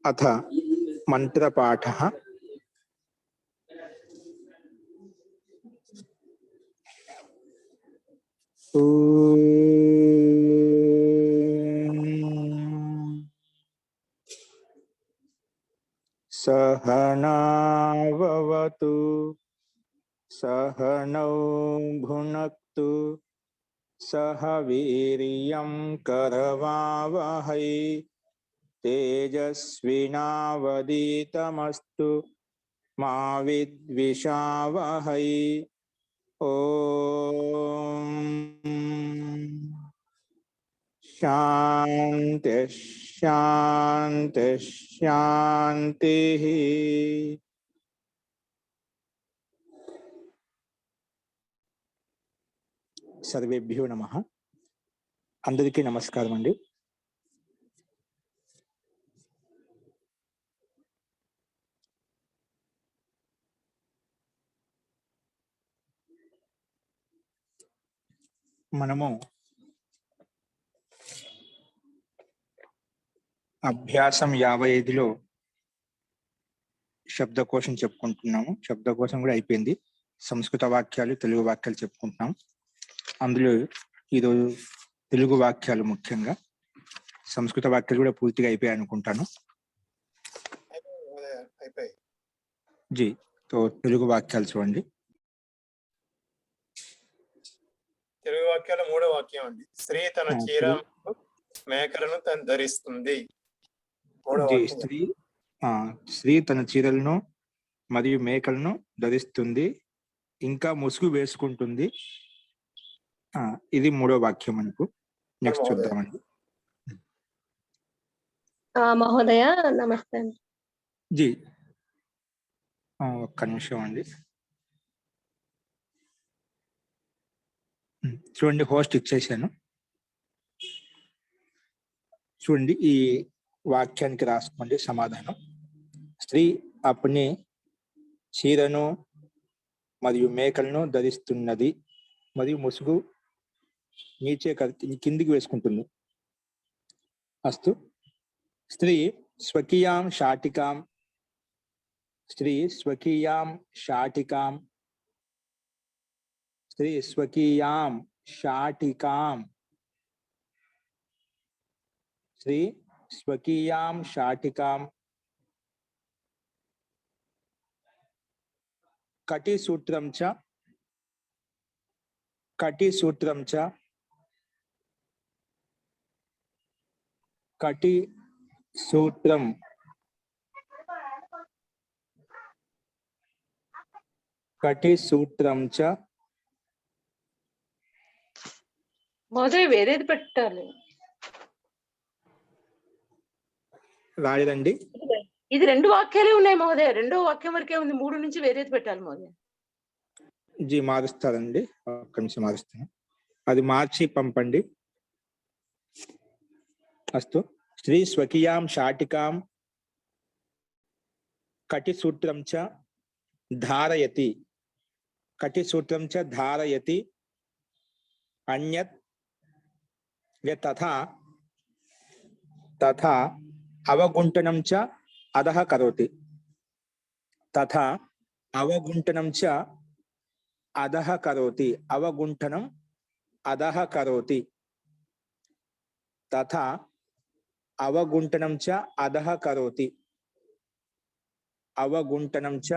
अथ मंत्रपाठः। सहनाववतु सहनौ भुनक्तु सह वीर्यं करवावहै तेजस्विनावधीतमस्तु मा विद्विषावहै। ओम शांति शांति शांति। सर्वेभ्यो नमः। अंदरिकी नमस्कारम अंडी। మనము అభ్యాసం 55లో శబ్దకోశం చెప్పుకుంటున్నాము. శబ్దకోశం కూడా అయిపోయింది. సంస్కృత వాక్యాలు, తెలుగు వాక్యాలు చెప్పుకుంటున్నాం. అందులో ఈరోజు తెలుగు వాక్యాలు, ముఖ్యంగా సంస్కృత వాక్యాలు కూడా పూర్తిగా అయిపోయాయి అనుకుంటాను. జీ తో తెలుగు వాక్యాలు చూడండి. తెలుగు వాక్యాల మూడో వాక్యం అండి. స్త్రీ తన చీర మేకలను తను ధరిస్తుంది. స్త్రీ తన చీరలను మరియు మేకలను ధరిస్తుంది, ఇంకా ముసుగు వేసుకుంటుంది. ఇది మూడో వాక్యం మనకు. నెక్స్ట్ చూద్దామండి. మహోదయ నమస్తే. జీ ఒక్క నిమిషం అండి. చూడండి, హోస్ట్ ఇచ్చేసాను. చూడండి, ఈ వాక్యానికి రాసుకోండి సమాధానం. స్త్రీ అప్ని చీరను మరియు మేకలను ధరిస్తున్నది మరియు ముసుగు నీచే కిందికి వేసుకుంటుంది. అస్తు. స్త్రీ స్వకీయాం శాటికాం స్త్రీ స్వకీయాం శాటికాం స్త్రీ స్వకీయాం శాటికాం స్త్రీ స్వకీయాం శాటికాం కటిసూత్రం చ కటిసూత్రం చ కటిసూత్రం కటిసూత్రం చ మహోదయ వేరేది పెట్టాలి. రాలేదండి. ఇది రెండు వాక్యాలే ఉన్నాయి మహోదయ. రెండో వాక్యం వరకే ఉంది. మూడు నుంచి వేరేది పెట్టాలి మహోదయ. జీ మారుస్తారండి, ఒక్క నిమిషం మారుస్తాను. అది మార్చి పంపండి. అస్తు. స్త్రీ స్వకీయాం శాటికాం కటిసూత్రం చ ధారయతి కటిసూత్రం చ ధారయతి అన్యత్ తథా తథా అవగుంఠనం చ అధః కరోతి తథా అవగుంఠనం చ అధః కరోతి అవగుంఠనం అధః కరోతి తథా అవగుంఠనం చ అధః కరోతి అవగుంఠనం చ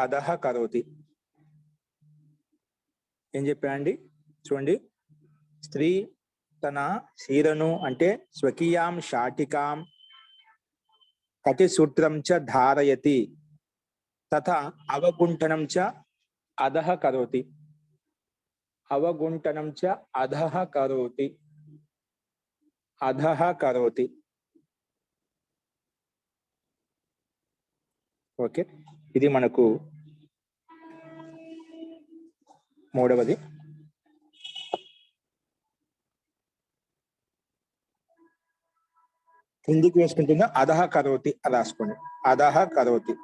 అధః కరోతి. ఏం చెప్పానండి? చూడండి, స్త్రీ తన చీరను అంటే స్వకీయాం శాటికాం కటిసూత్రం చ ధారయతి తథా అవగుంఠనం చ అధః కరోతి అవగుంఠనం చ అధః కరోతి అధః కరోతి. ఓకే, ఇది మనకు మూడవది. కిందికి వేసుకుంటుందా అధః కరోతి రాసుకోండి. అధః కరోతి.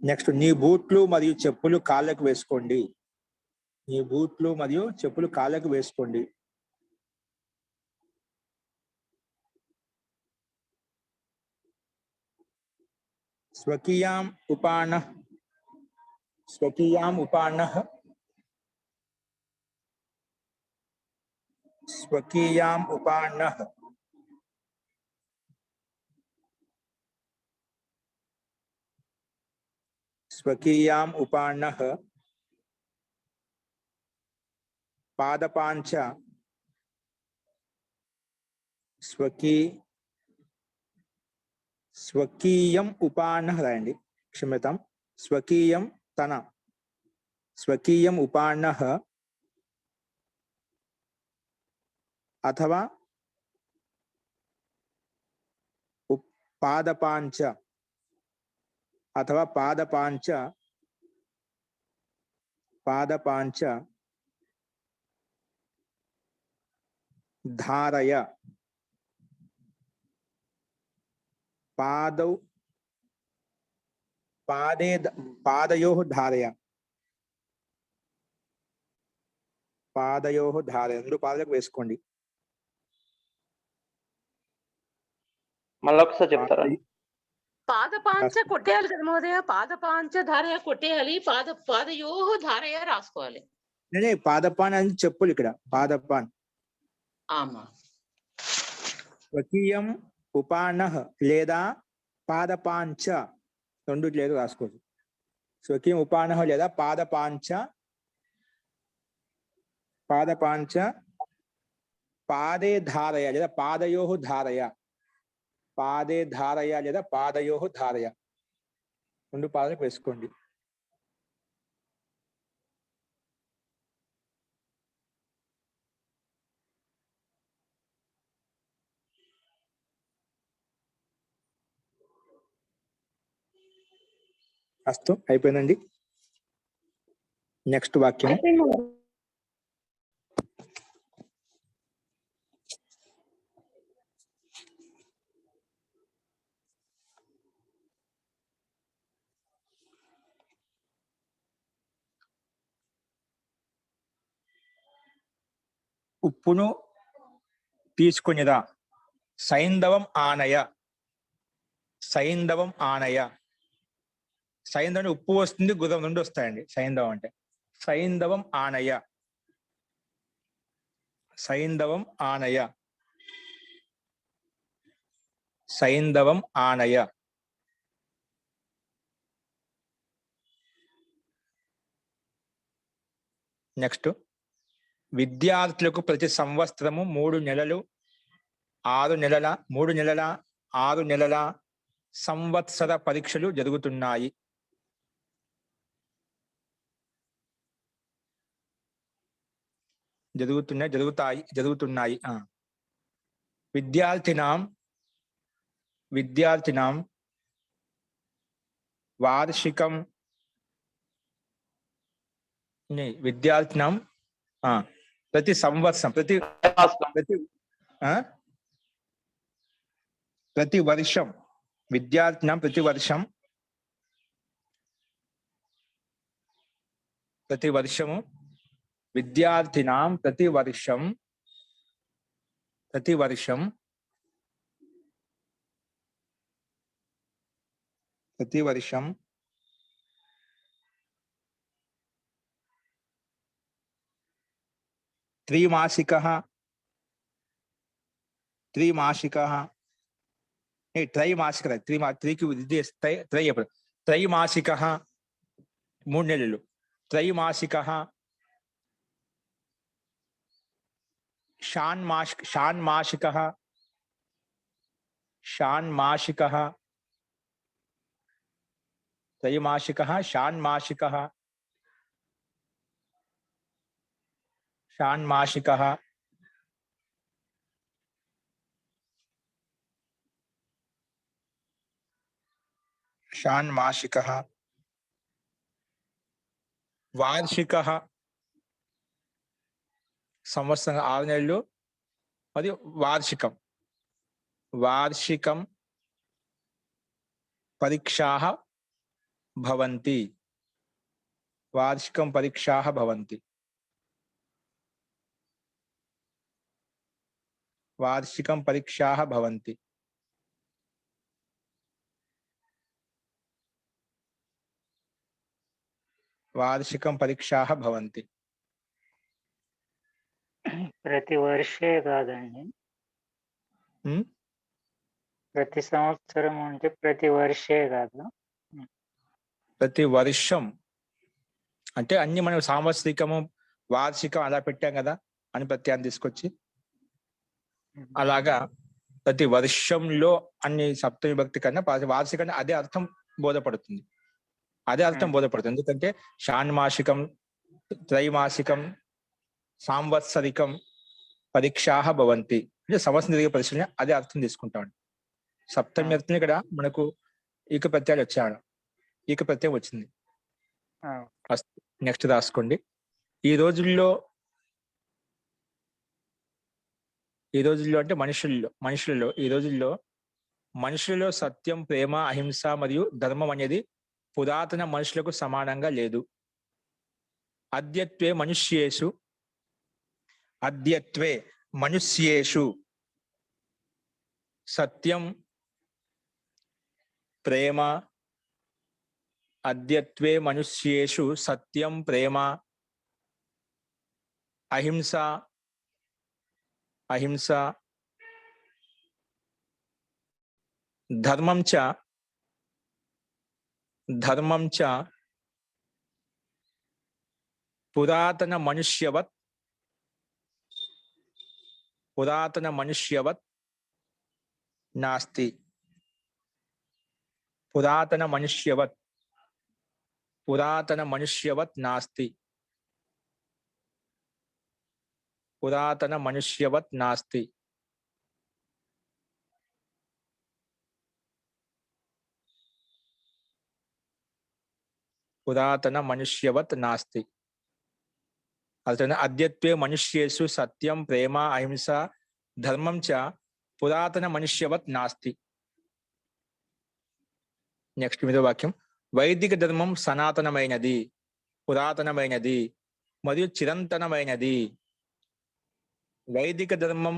నెక్స్ట్ నీ బూట్లు మరియు చెప్పులు కాళ్ళకు వేసుకోండి. నీ బూట్లు మరియు చెప్పులు కాళ్ళకు వేసుకోండి. స్వకీయాం ఉపానః స్వకీయాం ఉపానః స్వకీయాం ఉపానః స్వకీయాం ఉపానః పాదపాంచ స్వకీయం ఉపానః రాయండి, క్షమ్యతాం, స్వకీయం తన స్వకీయం ఉపానః అథవా పాదపాంచ అథవా పాదపాంచ ధారయ పాదయోః ధారయ రెండు పాదాలకు వేసుకోండి. మళ్ళీ ఒకసారి చెప్తారా? పాదపాంచ కొట్టేయాలి కదా మహోదయ, పాదపాంచ ధారయ కొట్టేయాలి, పాదయోః ధారయ రాసుకోవాలి. పాదపాన్ అని చెప్పులు ఇక్కడ పాదపాన్. ఆమా. స్వకీయం ఉపానః లేదా పాదపాంచ రెండు లేదు రాసుకోవచ్చు. స్వకీయం ఉపానః లేదా పాదపాంచ పాదే ధారయ లేదా పాదయోః ధారయ, పాదే ధారయ లేదా పాదయోః ధారయ రెండు పాదాలకు వేసుకోండి. అస్తు, అయిపోయిందండి. నెక్స్ట్ వాక్యం. ఉప్పును తీసుకునిరా, సైంధవం ఆనయ. సైంధవం ఆనయ. సైంధవం ఉప్పు వస్తుంది, గుదం నుండి వస్తాయండి. సైంధవం అంటే సైంధవం ఆనయ, సైంధవం ఆనయ, సైంధవం ఆనయ. నెక్స్ట్, విద్యార్థులకు ప్రతి సంవత్సరము 3 నెలల 6 నెలల సంవత్సర పరీక్షలు జరుగుతున్నాయి. జరుగుతున్నాయి. విద్యార్థినాం వార్షికం ప్రతి సంవత్సరం ప్రతి వర్షం విద్యార్థినాం ప్రతి వర్షము విద్యార్థినాం ప్రతి వర్షం త్రైమాసికः త్రైమాసికः 3 నెలలు. త్రైమాసికः షాన్మాసికः త్రైమాసికः షాన్మాసికः షాన్మాసికः వార్షికः సంవత్సరం 6 నెలలు మరియు వార్షికం పరీక్షాः భవంతి. వార్షికం పరీక్షాః భవంతి. వార్షికం పరీక్షాః భవంతి. వార్షికం పరీక్షాః భవంతి. ప్రతి వర్షే కాదండి, ఉమ్, ప్రతి సంవత్సరం అంటే ప్రతి వర్షే కాదు. ప్రతి వర్షం అంటే అన్ని మనం సాంవత్సరికము వార్షికం అలా పెట్టాం కదా అని ప్రత్యయాన్ని తీసుకొచ్చి, అలాగా ప్రతి వర్షంలో అన్ని సప్తమి భక్తి కన్నా వార్షికంగా అదే అర్థం బోధపడుతుంది. అదే అర్థం బోధపడుతుంది. ఎందుకంటే షాన్మాసికం, త్రైమాసికం, సాంవత్సరికం పరీక్షాః భవంతి అంటే సంవత్సరం జరిగే పరీక్ష అదే అర్థం తీసుకుంటాడు. సప్తమి అర్థం ఇక్కడ మనకు ఈక ప్రత్యయాలు వచ్చాడు, ఈక ప్రత్యయం వచ్చింది. నెక్స్ట్ రాసుకోండి. ఈ రోజుల్లో అంటే మనుషులలో సత్యం, ప్రేమ, అహింస మరియు ధర్మం అనేది పురాతన మనుషులకు సమానంగా లేదు. అద్యత్వే మనుష్యేషు సత్యం, ప్రేమ, అద్యత్వే మనుష్యేషు సత్యం, ప్రేమ, అహింస ధర్మం చ పురాతన మనుష్యవత్ నాస్తి. పురాతన మనుష్యవత్ నాస్తి. అతను అద్యత్వే మనుష్యేషు సత్యం, ప్రేమ, అహింస, ధర్మం చ పురాతన మనుష్యవత్ నాస్తి. నెక్స్ట్ 8వ వాక్యం. వైదిక ధర్మం సనాతనమైనది, పురాతనమైనది మరియు చిరంతనమైనది. వైదిక ధర్మం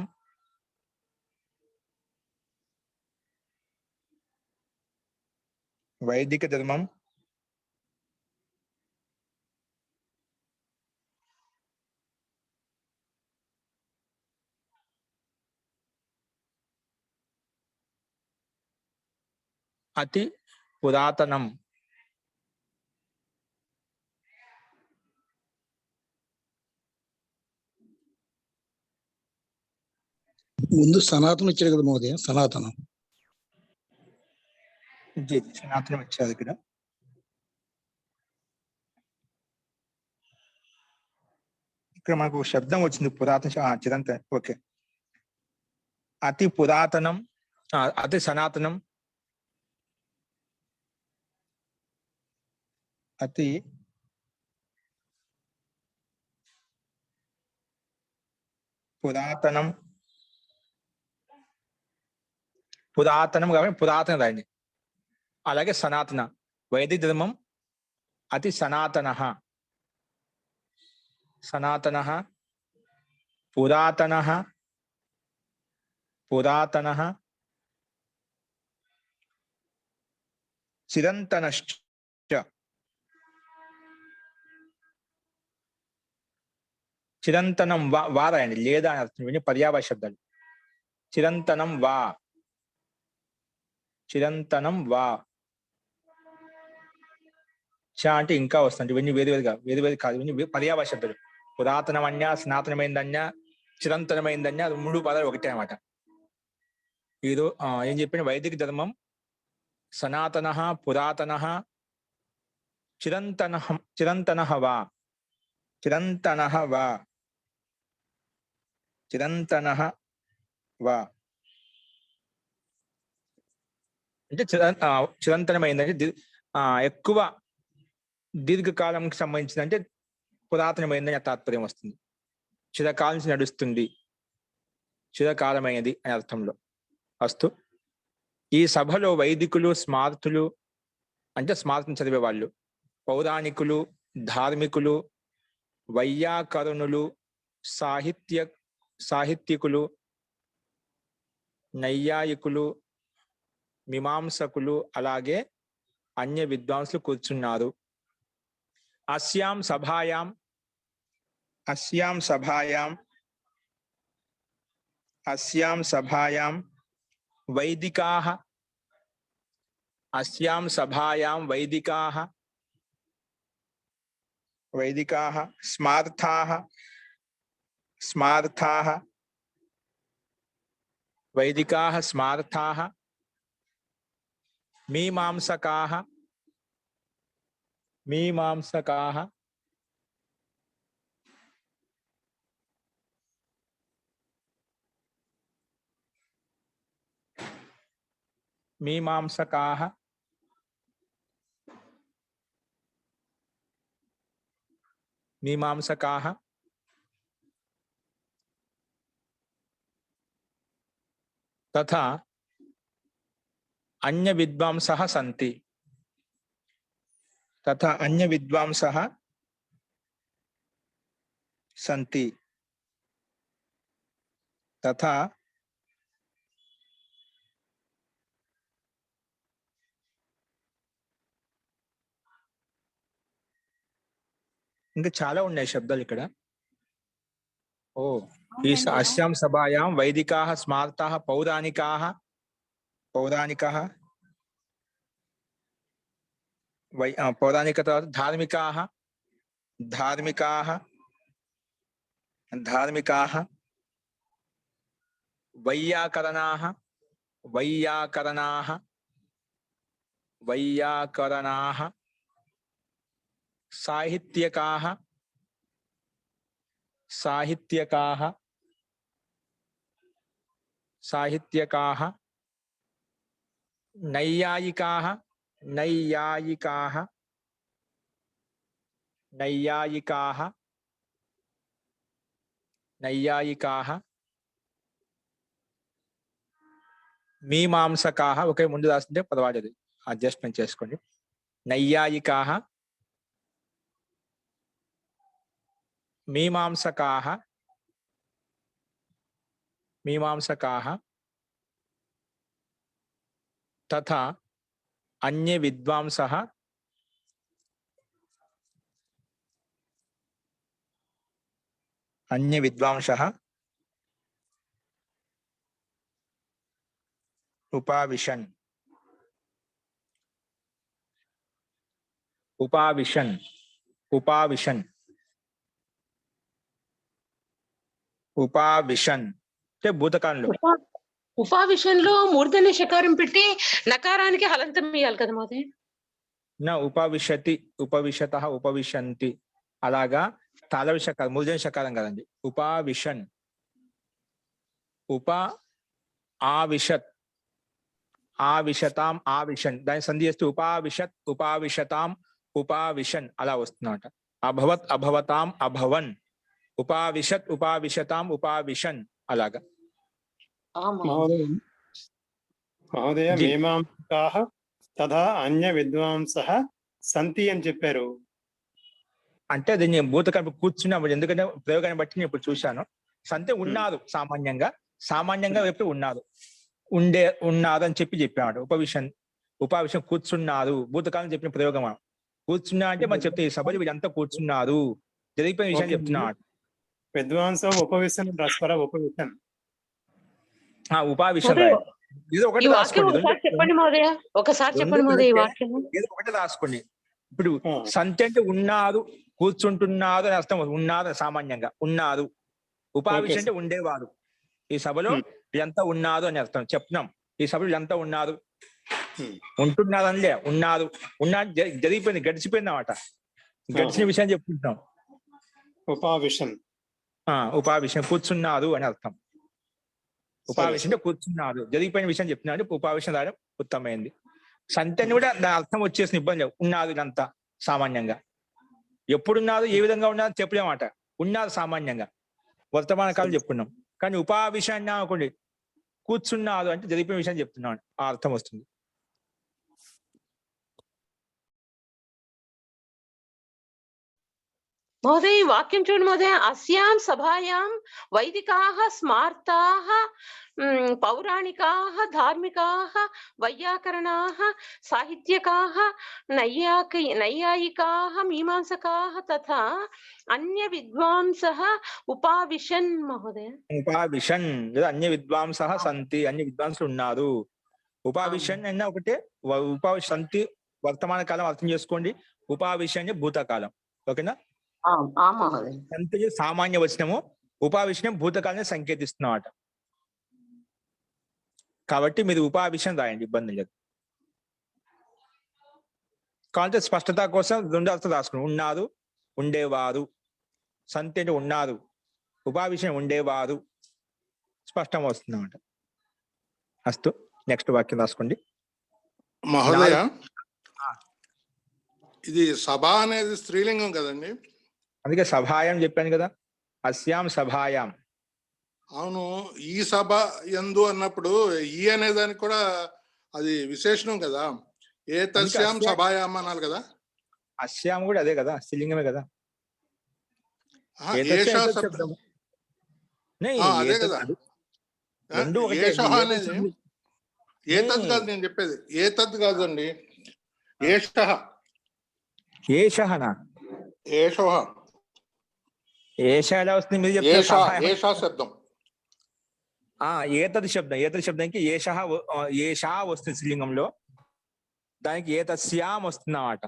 అతి పురాతనం. ముందు సనాతనం ఇచ్చాడు కదా మహోదయ, సనాతనం ఇచ్చారు ఇక్కడ. ఇక్కడ మనకు శబ్దం వచ్చింది పురాతన, చిరంతన. ఓకే. అతి పురాతనం, అతి సనాతనం, అతి పురాతనం కాబట్టి పురాతన రాయండి. అలాగే సనాతన, వైదిక ధర్మం అతి సనాతన, పురాతన చిరంతనశ్చ. చిరంతనం వా రాయండి, లేదా అని అర్థం. ఇవన్నీ పర్యాయ శబ్దాలు. చిరంతనం వా చ అంటే ఇంకా వస్తుంది. ఇవన్నీ వేరు కాదు, ఇవన్నీ పర్యాయ శబ్దాలు. పురాతనమన్య, సనాతనమైందన్య, చిరంతనమైందన్య, అది 3 పదాలు ఒకటే అన్నమాట. ఏదో ఏం చెప్పిన వైదిక ధర్మం సనాతన, పురాతన, చిరంతన వా అంటే చిరంతనమైందంటే ఎక్కువ దీర్ఘకాలంకి సంబంధించింది, అంటే పురాతనమైందని తాత్పర్యం వస్తుంది. చిరకాలం నుంచి నడుస్తుంది, చిరకాలమైనది అనే అర్థంలో. అస్తు. ఈ సభలో వైదికులు, స్మార్తులు, అంటే స్మారతం చదివే వాళ్ళు, పౌరాణికులు, ధార్మికులు, వైయాకరణులు, సాహిత్యకులు, నైయాయికులు, మీమాంసకులు, అలాగే అన్య విద్వాంసులు కూర్చున్నారు. అస్యాం సభాయాం వైదికాః స్మార్థాః మీమాంసకాః తథా అన్య విద్వాంసః సంతి. ఇంకా చాలా ఉన్నాయి శబ్దాలు ఇక్కడ. అస్యాం సభాయాం వైదికాః స్మార్తాః పౌరాణికాః పౌరాణిక తర్వాత ధార్మికాః వైయాకరణాః సాహిత్యకాః నైయాయికాః మీమాంసకాః. ఒకే ముందు రాస్తుంటే పదవాడేది అడ్జస్ట్మెంట్ చేసుకోండి. నైయాయికాః, మీమాంసకాః తథా అన్య విద్వాంసః ఉపావిశన్ అంటే భూతకాలంలో. ఉపా విషయంలో మూర్ధన్య శకారం పెట్టి నకారానికి హలంతం ఇవ్వాలి కదా మహోదయ. నా ఉపవిశతః ఉపవిశంతి అలాగా తాళవి శకారం, మూర్ధన్య శకారం కదండి. ఉపావిశన్, ఆవిశతాం ఆవిశన్, దాన్ని సంధి చేస్తూ ఉపావిశతాం ఉపావిశన్ అలా వస్తుందన్నమాట. అభవతాం అభవన్, ఉపావిశతాం ఉపావిశన్ అలాగా. మహోదయ మీమాంసకాః తథా అన్య విద్వాంసః సంతి అని చెప్పారు. అంటే అది నేను భూతకాలం కూర్చున్నప్పుడు, ఎందుకంటే ప్రయోగాన్ని బట్టి నేను ఇప్పుడు చూశాను. సంతే ఉన్నారు, సామాన్యంగా ఎప్పుడు ఉన్నారు అని చెప్పాడు. ఉపావిశం కూర్చున్నారు, భూతకాలం చెప్పిన ప్రయోగం. కూర్చున్నా అంటే మనం చెప్తే ఈ సభలు వీళ్ళంతా కూర్చున్నారు, జరిగిపోయిన విషయం చెప్తున్నాడు. విద్వాంస ఉపవిశన్ రస్పర ఉపవిశన్ ఉపావిశం ఏదో ఒకటి రాసుకోండి. చెప్పండి మహోదయ, ఒకసారి చెప్పండి మహోదయ ఈ వాక్యం. ఏదో ఒకటి రాసుకోండి. ఇప్పుడు సంతి అంటే ఉన్నారు, కూర్చుంటున్నారు అని అర్థం. ఉన్నారు సామాన్యంగా ఉన్నారు. ఉపావిశం అంటే ఉండేవారు. ఈ సభలో వీళ్ళంతా ఉన్నారు అని అర్థం చెప్తున్నాం. ఈ సభలో వీళ్ళంతా ఉన్నారు, ఉంటున్నారు అనిలే, ఉన్నారు జరిగిపోయింది, గడిచిపోయింది అన్నమాట. గడిచిన విషయం చెప్పుకుంటున్నాం. ఉపావిశం కూర్చున్నారు అని అర్థం. ఉపావిశం అంటే కూర్చున్నారు, జరిగిపోయిన విషయం చెప్తున్నాడు. ఉపావిశం రావడం ఉత్తమైంది. సంతని కూడా దాని అర్థం వచ్చేసిన ఇబ్బంది లేవు. ఉన్నారు వీళ్ళంతా సామాన్యంగా. ఎప్పుడున్నారు, ఏ విధంగా ఉన్నారు చెప్పలేమాట. ఉన్నారు సామాన్యంగా, వర్తమాన కాలం చెప్పుకున్నాం. కానీ ఉపావిశాన్ని అనుకోండి, కూర్చున్నారు అంటే జరిగిపోయిన విషయం చెప్తున్నాడు, ఆ అర్థం వస్తుంది. महोदय वाक्यं చూడండి महोदय अस्यां सभायां वैदिकाः स्मार्ताः पौराणिकाः धार्मिकाः वैयाकरणाः साहित्यकाः नैयायिकाः मीमांसकाः तथा अन्य विद्वांसः उपाविशन् महोदय ఉపావిషన్ లేదా అన్య విద్వాంసః సంతి, అన్య విద్వాంసులు ఉన్నారు. ఉపావిషన్ అన్న ఒకటే, సంతి వర్తమాన కాలం అర్థం చేసుకోండి. ఉపావిషన్ భూతకాలం. ఓకేనా? మहोदय సంతి సామాన్య వచనము, ఉపావిషణం భూతకాలాన్ని సంకేతిస్తున్నమాట. కాబట్టి మీరు ఉపావిషన్ రాయండి, ఇబ్బంది లేదు. కాబట్టి స్పష్టత కోసం రెండు అర్థం రాసుకున్నాం. ఉన్నారు, ఉండేవారు. సంతి అంటే ఉన్నారు, ఉపావిషయం ఉండేవారు, స్పష్టం వస్తుంది అన్నమాట. అస్తు, నెక్స్ట్ వాక్యం రాసుకోండి. మహోదయ, ఇది సభ అనేది స్త్రీలింగం కదండి? అందుకే సభాయం చెప్పాను కదా, అస్యాం సభాయాం. అవును, ఈ సభ యందు అన్నప్పుడు ఈ అనే దానికి కూడా అది విశేషణం కదా. ఏ తస్యాం సభాయాం అనాలి కదా. అస్యాం కూడా అదే కదా, స్త్రీలింగమే కదా. అదే కదా. ఏషః అనేది ఏతద్ కాదు నేను చెప్పేది, ఏతద్ కాదండి. ఏషః ఏషఃనా? ఏషః ఏష ఎలా వస్తుంది మీరు ఏషా శబ్దం. ఏతద్ శబ్దం, ఏతద్ శబ్దానికి ఏషః ఏషా వస్తుంది స్త్రీలింగంలో, దానికి ఏతస్యాం వస్తుంది అన్నమాట.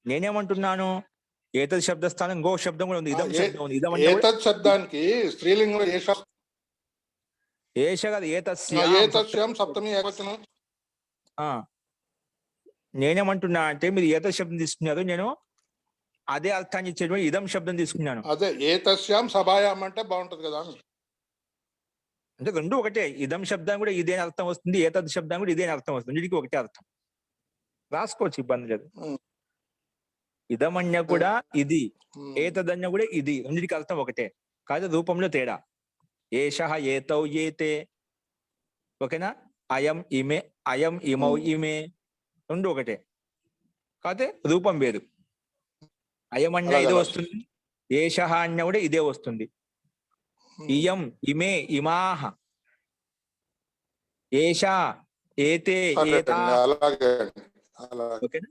నేనేమంటున్నాను, ఏతద్ శబ్ద స్థానం ఇంకో శబ్దం కూడా ఉంది, ఇదం శబ్దం ఉంది. ఇదం ఏతద్ శబ్దానికి స్త్రీలింగం ఏషా. ఏష కాదు, ఏతస్యాం. ఏతస్యాం సప్తమి ఏకవచనం. నేనేమంటున్నా అంటే మీరు ఏతద్ శబ్దం తీసుకున్నారు, నేను అదే అర్థాన్ని ఇచ్చేటువంటి ఇదం శబ్దం తీసుకున్నాను. అదే ఏతస్యాం సభాయాం అంటే బాగుంటది కదా. అంటే రెండు ఒకటే, ఇదం శబ్దం కూడా ఇదే అర్థం వస్తుంది, ఏతద్ శబ్దం కూడా ఇదే అర్థం వస్తుంది, వీటికి ఒకటే అర్థం. రాసుకోవచ్చు, ఇబ్బంది లేదు. ఇదమన్య కూడా ఇది, ఏతదన్య కూడా ఇది, రెండింటికి అర్థం ఒకటే, కాదు రూపంలో తేడా. ఏషః ఏతౌ ఏతే, ఓకేనా? అయం ఇమే, అయం ఇమౌ ఇమే, రెండు ఒకటే, కాకపోతే రూపం వేరు. అయమన్య ఇదే వస్తుంది, ఏషః అన్య కూడా ఇదే వస్తుంది. ఇయం ఇమే ఇమాహ, ఏషా ఏతే ఏతా, ఓకేనా?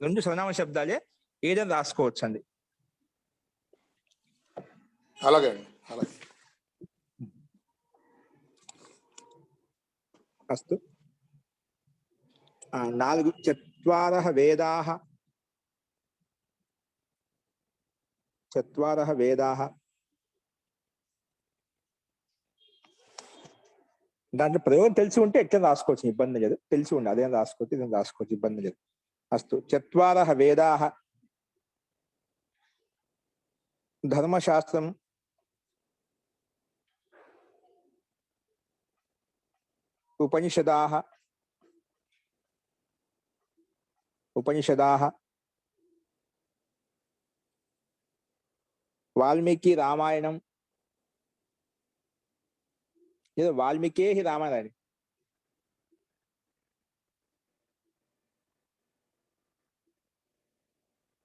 రెండు సర్వనామ శబ్దాలే, ఏదైనా రాసుకోవచ్చు అండి. అలాగే అలాగే. అస్తు. 4 చత్వారః వేదాః, చత్వారః వేదాః. దాంట్లో ప్రయోగం తెలిసి ఉంటే ఎట్లా రాసుకోవచ్చు, ఇబ్బంది లేదు. తెలిసి ఉండి అదేం రాసుకోవచ్చు, ఇదేం రాసుకోవచ్చు, ఇబ్బంది లేదు. అస్తు. చత్వారః వేదాః ధర్మశాస్త్రం, ఉపనిషదాః, ఉపనిషదాః, వాల్మీకి రామాయణం, ఏదో వాల్మీకే రామాయణం,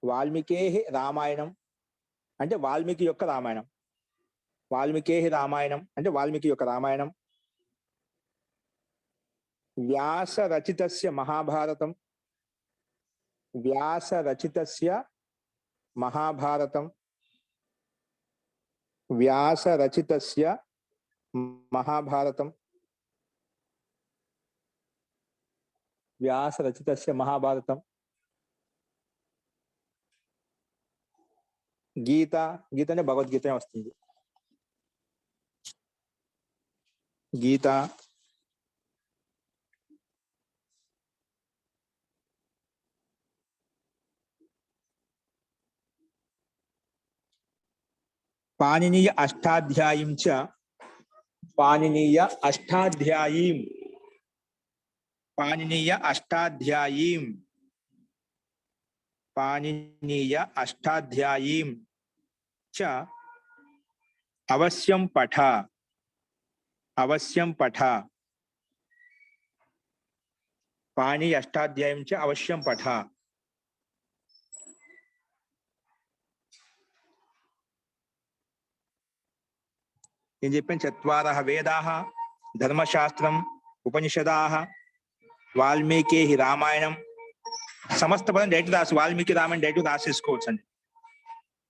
వాల్మీకే రామాయణం అంటే వాల్మీకి యొక్క రామాయణం, వాల్మీకే రామాయణం అంటే వాల్మీకి యొక్క రామాయణం. వ్యాస రచితస్య మహాభారతం, వ్యాస రచితస్య మహాభారతం, వ్యాస రచితస్య మహాభారతం, వ్యాస రచితస్య మహాభారతం. గీత, గీత అంటే భగవద్గీత వస్తుంది. గీత, పాణినీయ అష్టాధ్యాయీం చ, పాణినీయ అష్టాధ్యాయీం, పాణినీయ అష్టాధ్యాయీం, పాణినీయ అష్టాధ్యాయీం చ అవశ్యం పఠ, అవశ్యం పఠ. పాణినీయ అష్టాధ్యాయీం చ అవశ్యం పఠ. ఏం చెప్పాను? చత్వారః వేదాః ధర్మశాస్త్రం ఉపనిషదాః వాల్మీకి రామాయణం. సమస్త పదం డైరెక్ట్ రాసి వాల్మీకి రామాయణం డైరెక్ట్ రాసేసుకోవచ్చు అండి.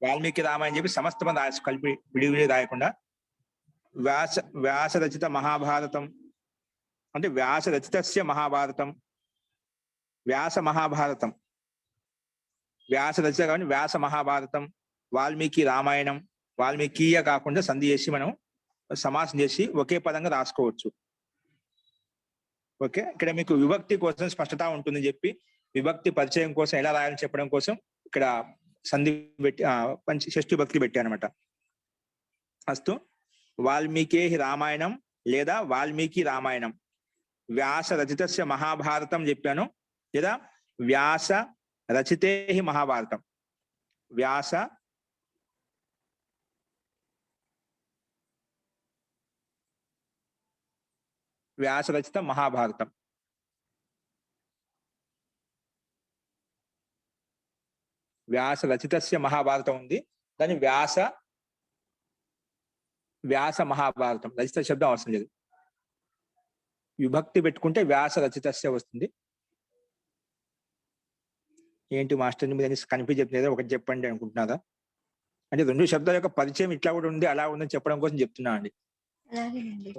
వాల్మీకి రామాయణం చెప్పి సమస్త పదం రాసి కలిపి విడివిడి రాయకుండా వ్యాస రచిత మహాభారతం అంటే వ్యాస రచితస్య మహాభారతం, వ్యాస మహాభారతం, వ్యాస రచిత కాబట్టి వ్యాస మహాభారతం, వాల్మీకి రామాయణం, వాల్మీకీయ కాకుండా సంధి చేసి మనం సమాసం చేసి ఒకే పదంగా రాసుకోవచ్చు. ఓకే, ఇక్కడ మీకు విభక్తి కోసం స్పష్టత ఉంటుందని చెప్పి విభక్తి పరిచయం కోసం ఎలా రాయాలని చెప్పడం కోసం ఇక్కడ సంధి పెట్టి షష్ఠి భక్తి పెట్టి అనమాట. అస్తు వాల్మీకి రామాయణం లేదా వాల్మీకి రామాయణం, వ్యాస రచితస్య మహాభారతం చెప్పాను, లేదా వ్యాస రచితే మహాభారతం, వ్యాస రచిత మహాభారతం. వ్యాస రచితస్య మహాభారతం ఉంది, దాని వ్యాస మహాభారతం. రచిత శబ్దం అవసరం లేదు, విభక్తి పెట్టుకుంటే వ్యాస రచితస్య వస్తుంది. ఏంటి మాస్టర్ మీరు కన్ఫ్యూజ్ చెప్తున్నా, ఒకటి చెప్పండి అనుకుంటున్నారా? అంటే రెండు శబ్దాల యొక్క పరిచయం ఇట్లా కూడా ఉంది అలా ఉందని చెప్పడం కోసం చెప్తున్నా అండి.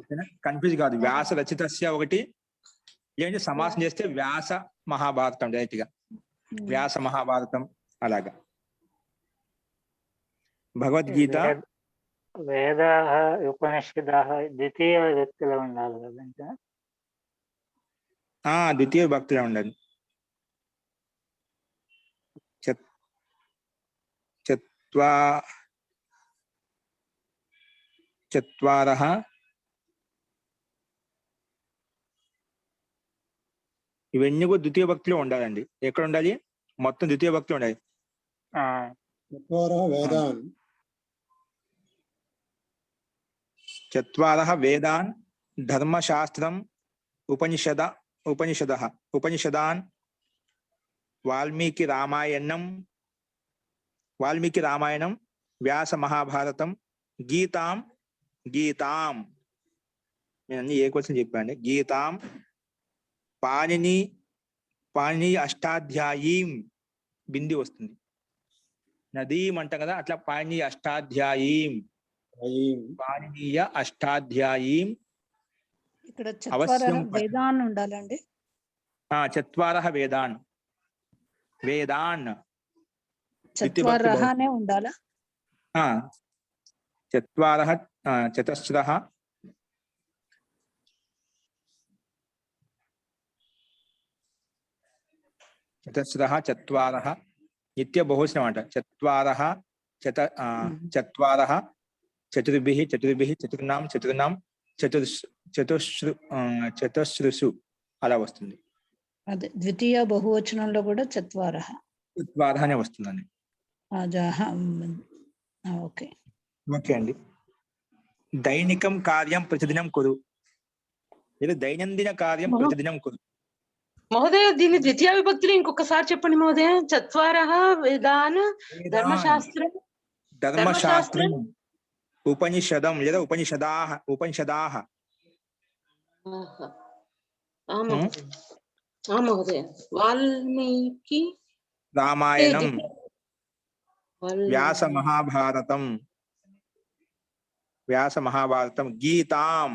ఓకేనా, కన్ఫ్యూజ్ కాదు. వ్యాస రచితస్య ఒకటి, లేదంటే సమాసం చేస్తే వ్యాస మహాభారతం డైరెక్ట్ గా వ్యాస మహాభారతం అలాగా. భగవద్గీత వేదాః ఉపనిషదాః ద్వితీయ వ్యక్తిలో ఉండాలి కదా ఇంకా? ద్వితీయ భక్తిలో ఉండాలి. చత్వారః ఇవన్నీ కూడా ద్వితీయ భక్తిలో ఉండాలండి. ఎక్కడ ఉండాలి? మొత్తం ద్వితీయ భక్తిలో ఉండాలి. చత్వారః వేదాన్ ధర్మశాస్త్రం ఉపనిషదాన్ వాల్మీకి రామాయణం వ్యాస మహాభారతం గీతాం నేను అన్ని ఏ క్వశ్చన్ చెప్పాను. గీతాం పాణిని అష్టాధ్యాయీం బింది వస్తుంది, నదీం అంటాం కదా, అట్లా పాణిని అష్టాధ్యాయీం, పాణినీయ అష్టాధ్యాయీం. ఇక్కడ చత్వారః వేదాన్ ఉండాలండి. చత్వారః వేదాన్ చత్వారఃనే ఉండాలా? చత్వారః చతస్రః చత్వారః నిత్య బహువచనం అంట. చత్వారః చతుర్భిః చతుర్నాం చతుస్రుసు అలా వస్తుంది. అదే ద్వితీయ బహువచనంలో కూడా చత్వారః అనే వస్తుందండి. ఓకే అండి. దైనికం కార్యం ప్రతిదినం కురు, లేదా దైనందిన కార్యం ప్రతిదినం కురు. మహోదయ దీన్ని ద్వితీయ విభక్తిలో ఇంకొకసారి చెప్పండి మహోదయ. చత్వారః వేదాన్ ధర్మశాస్త్రం ఉపనిషదం లేదా ఉపనిషదాః. మహోదయ వాల్మీకి రామాయణం వ్యాస మహాభారతం గీతాం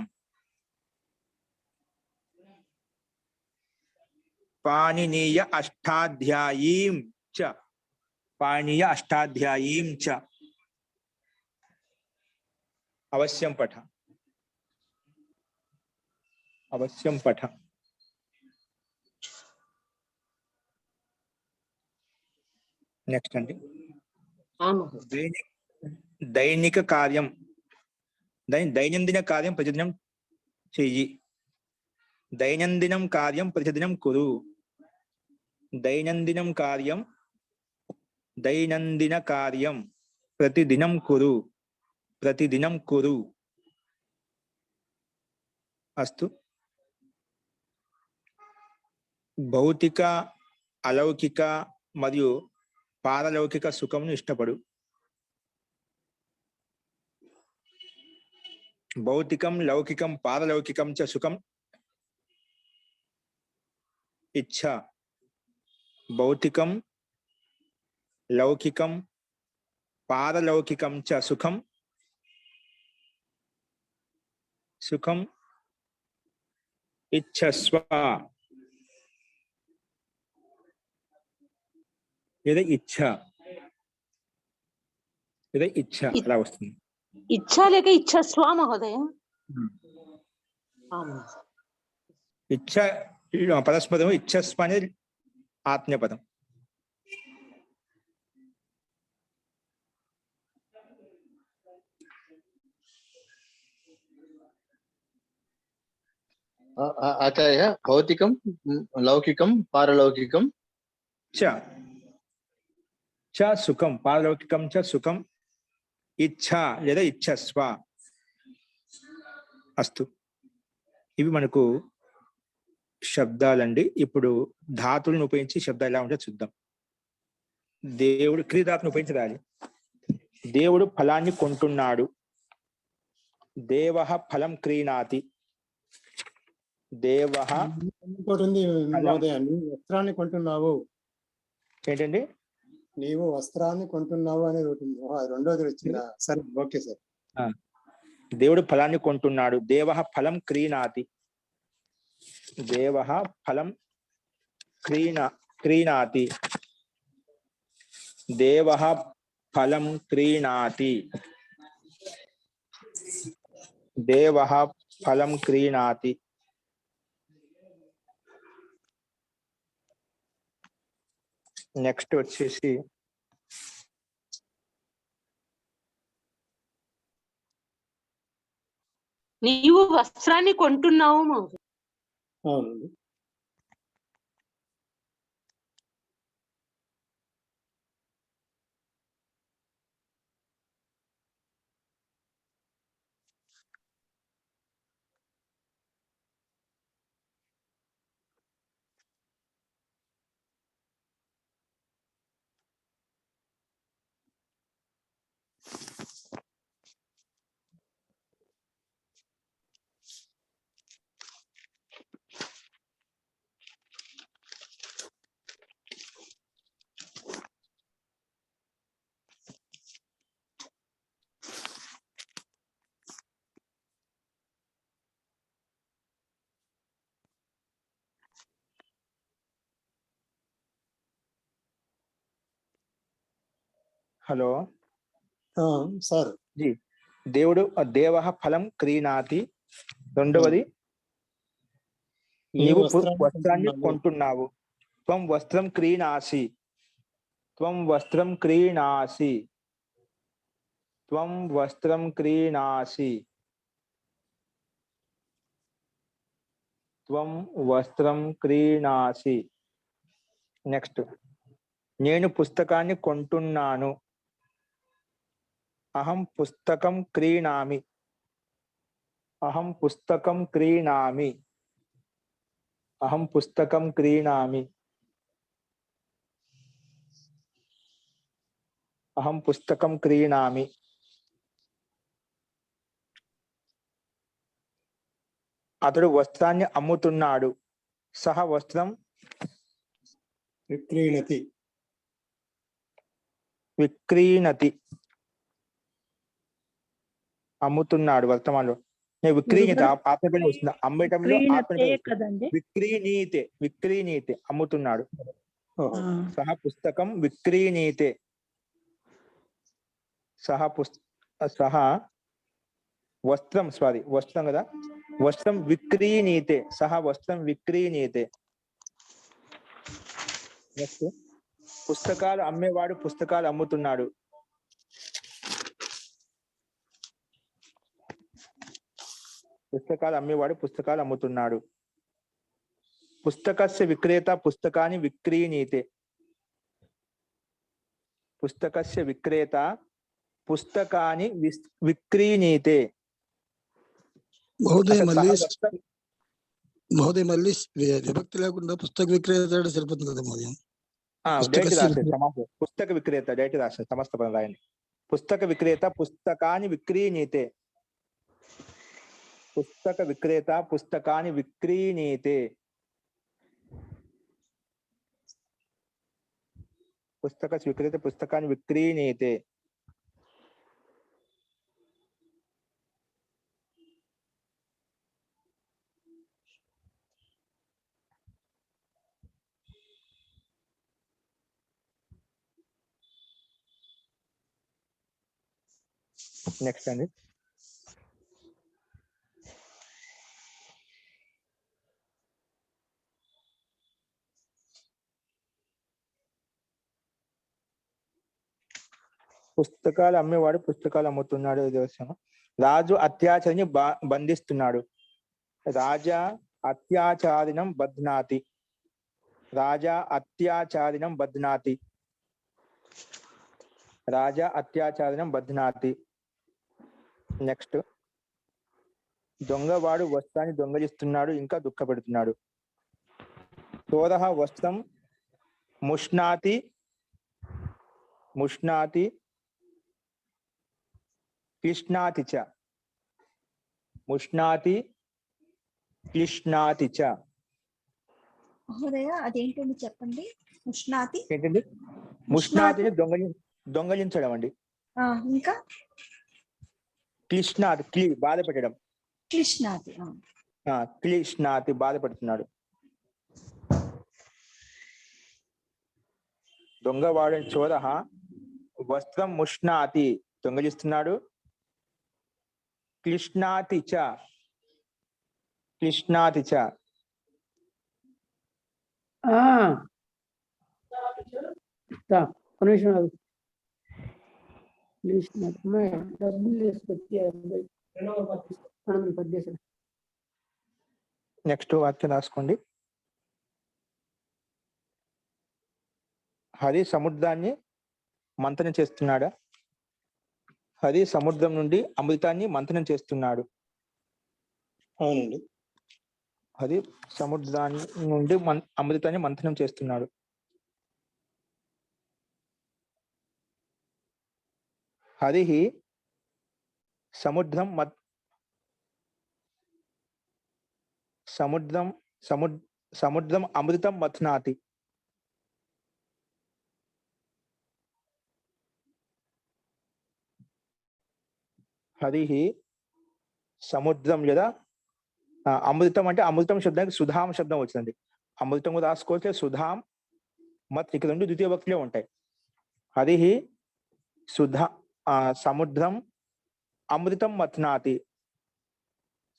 పాణినీయ అష్టాధ్యాయీం చ అవశ్యం పఠ. నెక్స్ట్ అండి, దైనిక కార్యం దైనందిన కార్యం ప్రతిదినం చెయ్యి. దైనందినం కార్యం ప్రతిదినం కురు. దైనందిన కార్యం ప్రతిదినం కురు. అస్తు. భౌతిక అలౌకిక మరియు పారలౌకిక సుఖమును ఇష్టపడు. భౌతికం లౌకికం పారలౌకికం చ సుఖం ఇచ్ఛ. భౌతికం లౌకికం పారలౌకికం చ సుఖం సుఖం ఇచ్ఛస్వ. లేదా ఇచ్ఛ, లేదా ఇచ్ఛ అలా వస్తుంది. ఇచ్చా లేక ఇచ్చస్వ మహోదయ? ఇచ్ఛ పరస్పదము, ఇచ్ఛస్వ అనేది ఆత్మీయపదం. ఆచార్య, భౌతికం లౌకికం పారలౌకికం చ చ సుఖం పారలౌకికం చ సుఖం ఇచ్ఛ లేదా ఇచ్ఛస్వ. అస్తు. ఇవి మనకు శబ్దాలండి. ఇప్పుడు ధాతులను ఉపయోగించి శబ్దాలు ఎలా ఉంటుందో చూద్దాం. దేవుడు క్రియధాతును ఉపయోగించి రాయాలి. దేవుడు ఫలాన్ని కొంటున్నాడు. దేవః ఫలం క్రీణాతి. దేవః ఇంకోటి ఉంది మహోదయ, నీవు వస్త్రాన్ని కొంటున్నావు. ఏంటండి? నీవు వస్త్రాన్ని కొంటున్నావు అనేది ఒకటి ఉంది. అది రెండోది వచ్చిందా? సరే, ఓకే సార్. దేవుడు ఫలాన్ని కొంటున్నాడు. దేవః ఫలం క్రీణాతి. దేవః ఫలం క్రీణాతి. దేవః ఫలం క్రీణాతి. దేవః ఫలం క్రీణాతి. నెక్స్ట్ వచ్చేసి నీవు వస్త్రాన్ని కొంటున్నావు మహోదయ. అవునండి. Hello sir, ji. దేవుడు దేవః ఫలం క్రీణాతి. రెండవది, నీవు వస్త్రాన్ని కొంటున్నావు. త్వం వస్త్రం క్రీణాసి. త్వం వస్త్రం క్రీణాసి. త్వం వస్త్రం క్రీణాసి. త్వం వస్త్రం క్రీణాసి. నెక్స్ట్, నేను పుస్తకాన్ని కొంటున్నాను. అహం పుస్తకం క్రీణామి. అహం పుస్తకం క్రీణామి. అహం పుస్తకం క్రీణామి. అహం పుస్తకం క్రీణామి. అతడు వస్త్రాన్ని అమ్ముతున్నాడు. సహ వస్త్రం విక్రీణతి. విక్రీణతి. అమ్ముతున్నాడు వర్తమానంలో. నేను విక్రీణిత ఆత్మపేణ వస్తుంది. అమ్మటంలో విక్రీణీతే. విక్రీణీతే అమ్ముతున్నాడు. సహ పుస్తకం విక్రీణీతే. సహ వస్త్రం, సారీ వస్త్రం కదా, వస్త్రం విక్రీణీతే. సహ వస్త్రం విక్రీణీతే. నెక్స్ట్, పుస్తకాలు అమ్మేవాడు పుస్తకాలు అమ్ముతున్నాడు. పుస్తకాలు అమ్మేవాడు పుస్తకాలు అమ్ముతున్నాడు. పుస్తకస్య విక్రేత పుస్తకాన్ని విక్రీణీతే. పుస్తకస్య విక్రేత పుస్తకాన్ని విక్రీణీతే. మహోదయ మళ్ళీ విభక్తి లేకుండా పుస్తక విక్రేత సరిపోతుంది కదా మహోదయం. పుస్తక విక్రేత డైరెక్ట్ రాస్తారు. సమస్త పదం రాయండి. పుస్తక విక్రేత పుస్తకాన్ని విక్రీణీతే. పుస్తక విక్రేత పుస్తకాన్ని విక్రీణీతే. పుస్తక విక్రేత పుస్తకాన్ని విక్రీణీతే. నెక్స్ట్ అండి. పుస్తకాలు అమ్మేవాడు పుస్తకాలు అమ్ముతున్నాడు. ఇది వస్తాను. రాజు అత్యాచారిని బంధిస్తున్నాడు. రాజా అత్యాచారిణం బధ్నాతి. రాజా అత్యాచారిణం బధ్నాతి. రాజా అత్యాచారిణం బధ్నాతి. నెక్స్ట్, దొంగవాడు వస్త్రాన్ని దొంగలిస్తున్నాడు, ఇంకా దుఃఖపెడుతున్నాడు. చోరః వస్త్రం ముష్ణాతి ముష్ణాతి క్లిష్ణాతి చ. ముష్ణాతి క్లిష్ణాతి చ. మహోదయ అదేంటండి చెప్పండి. ఉష్ణాతి ఏంటండి? ముష్ణాతిని దొంగలించడం అండి. ఇంకా క్లిష్ణాతి బాధ పెట్టడం. క్లిష్ణాతి క్లిష్ణాతి బాధ పెడుతున్నాడు. దొంగవాడు చోరః వస్త్రం ముష్ణాతి దొంగలిస్తున్నాడు. క్లిష్ణాతి చ క్లిష్ణాతి చ. నెక్స్ట్ వాక్యం రాసుకోండి. హరి సముద్రాన్ని మంథనం చేస్తున్నాడా? హరి సముద్రం నుండి అమృతాన్ని మంథనం చేస్తున్నాడు. అవునండి. హరి సముద్రాన్ని నుండి అమృతాన్ని మంథనం చేస్తున్నాడు. హరి సముద్రం సముద్రం అమృతం మథనాతి. హరి సముద్రం లేదా అమృతం అంటే అమృతం శబ్దానికి సుధాం శబ్దం వచ్చిందండి. అమృతం రాసుకోవచ్చు, సుధాం మత్ ఇక్కడ రెండు ద్వితీయ భక్తులే ఉంటాయి. హరి సముద్రం అమృతం మథనాతి.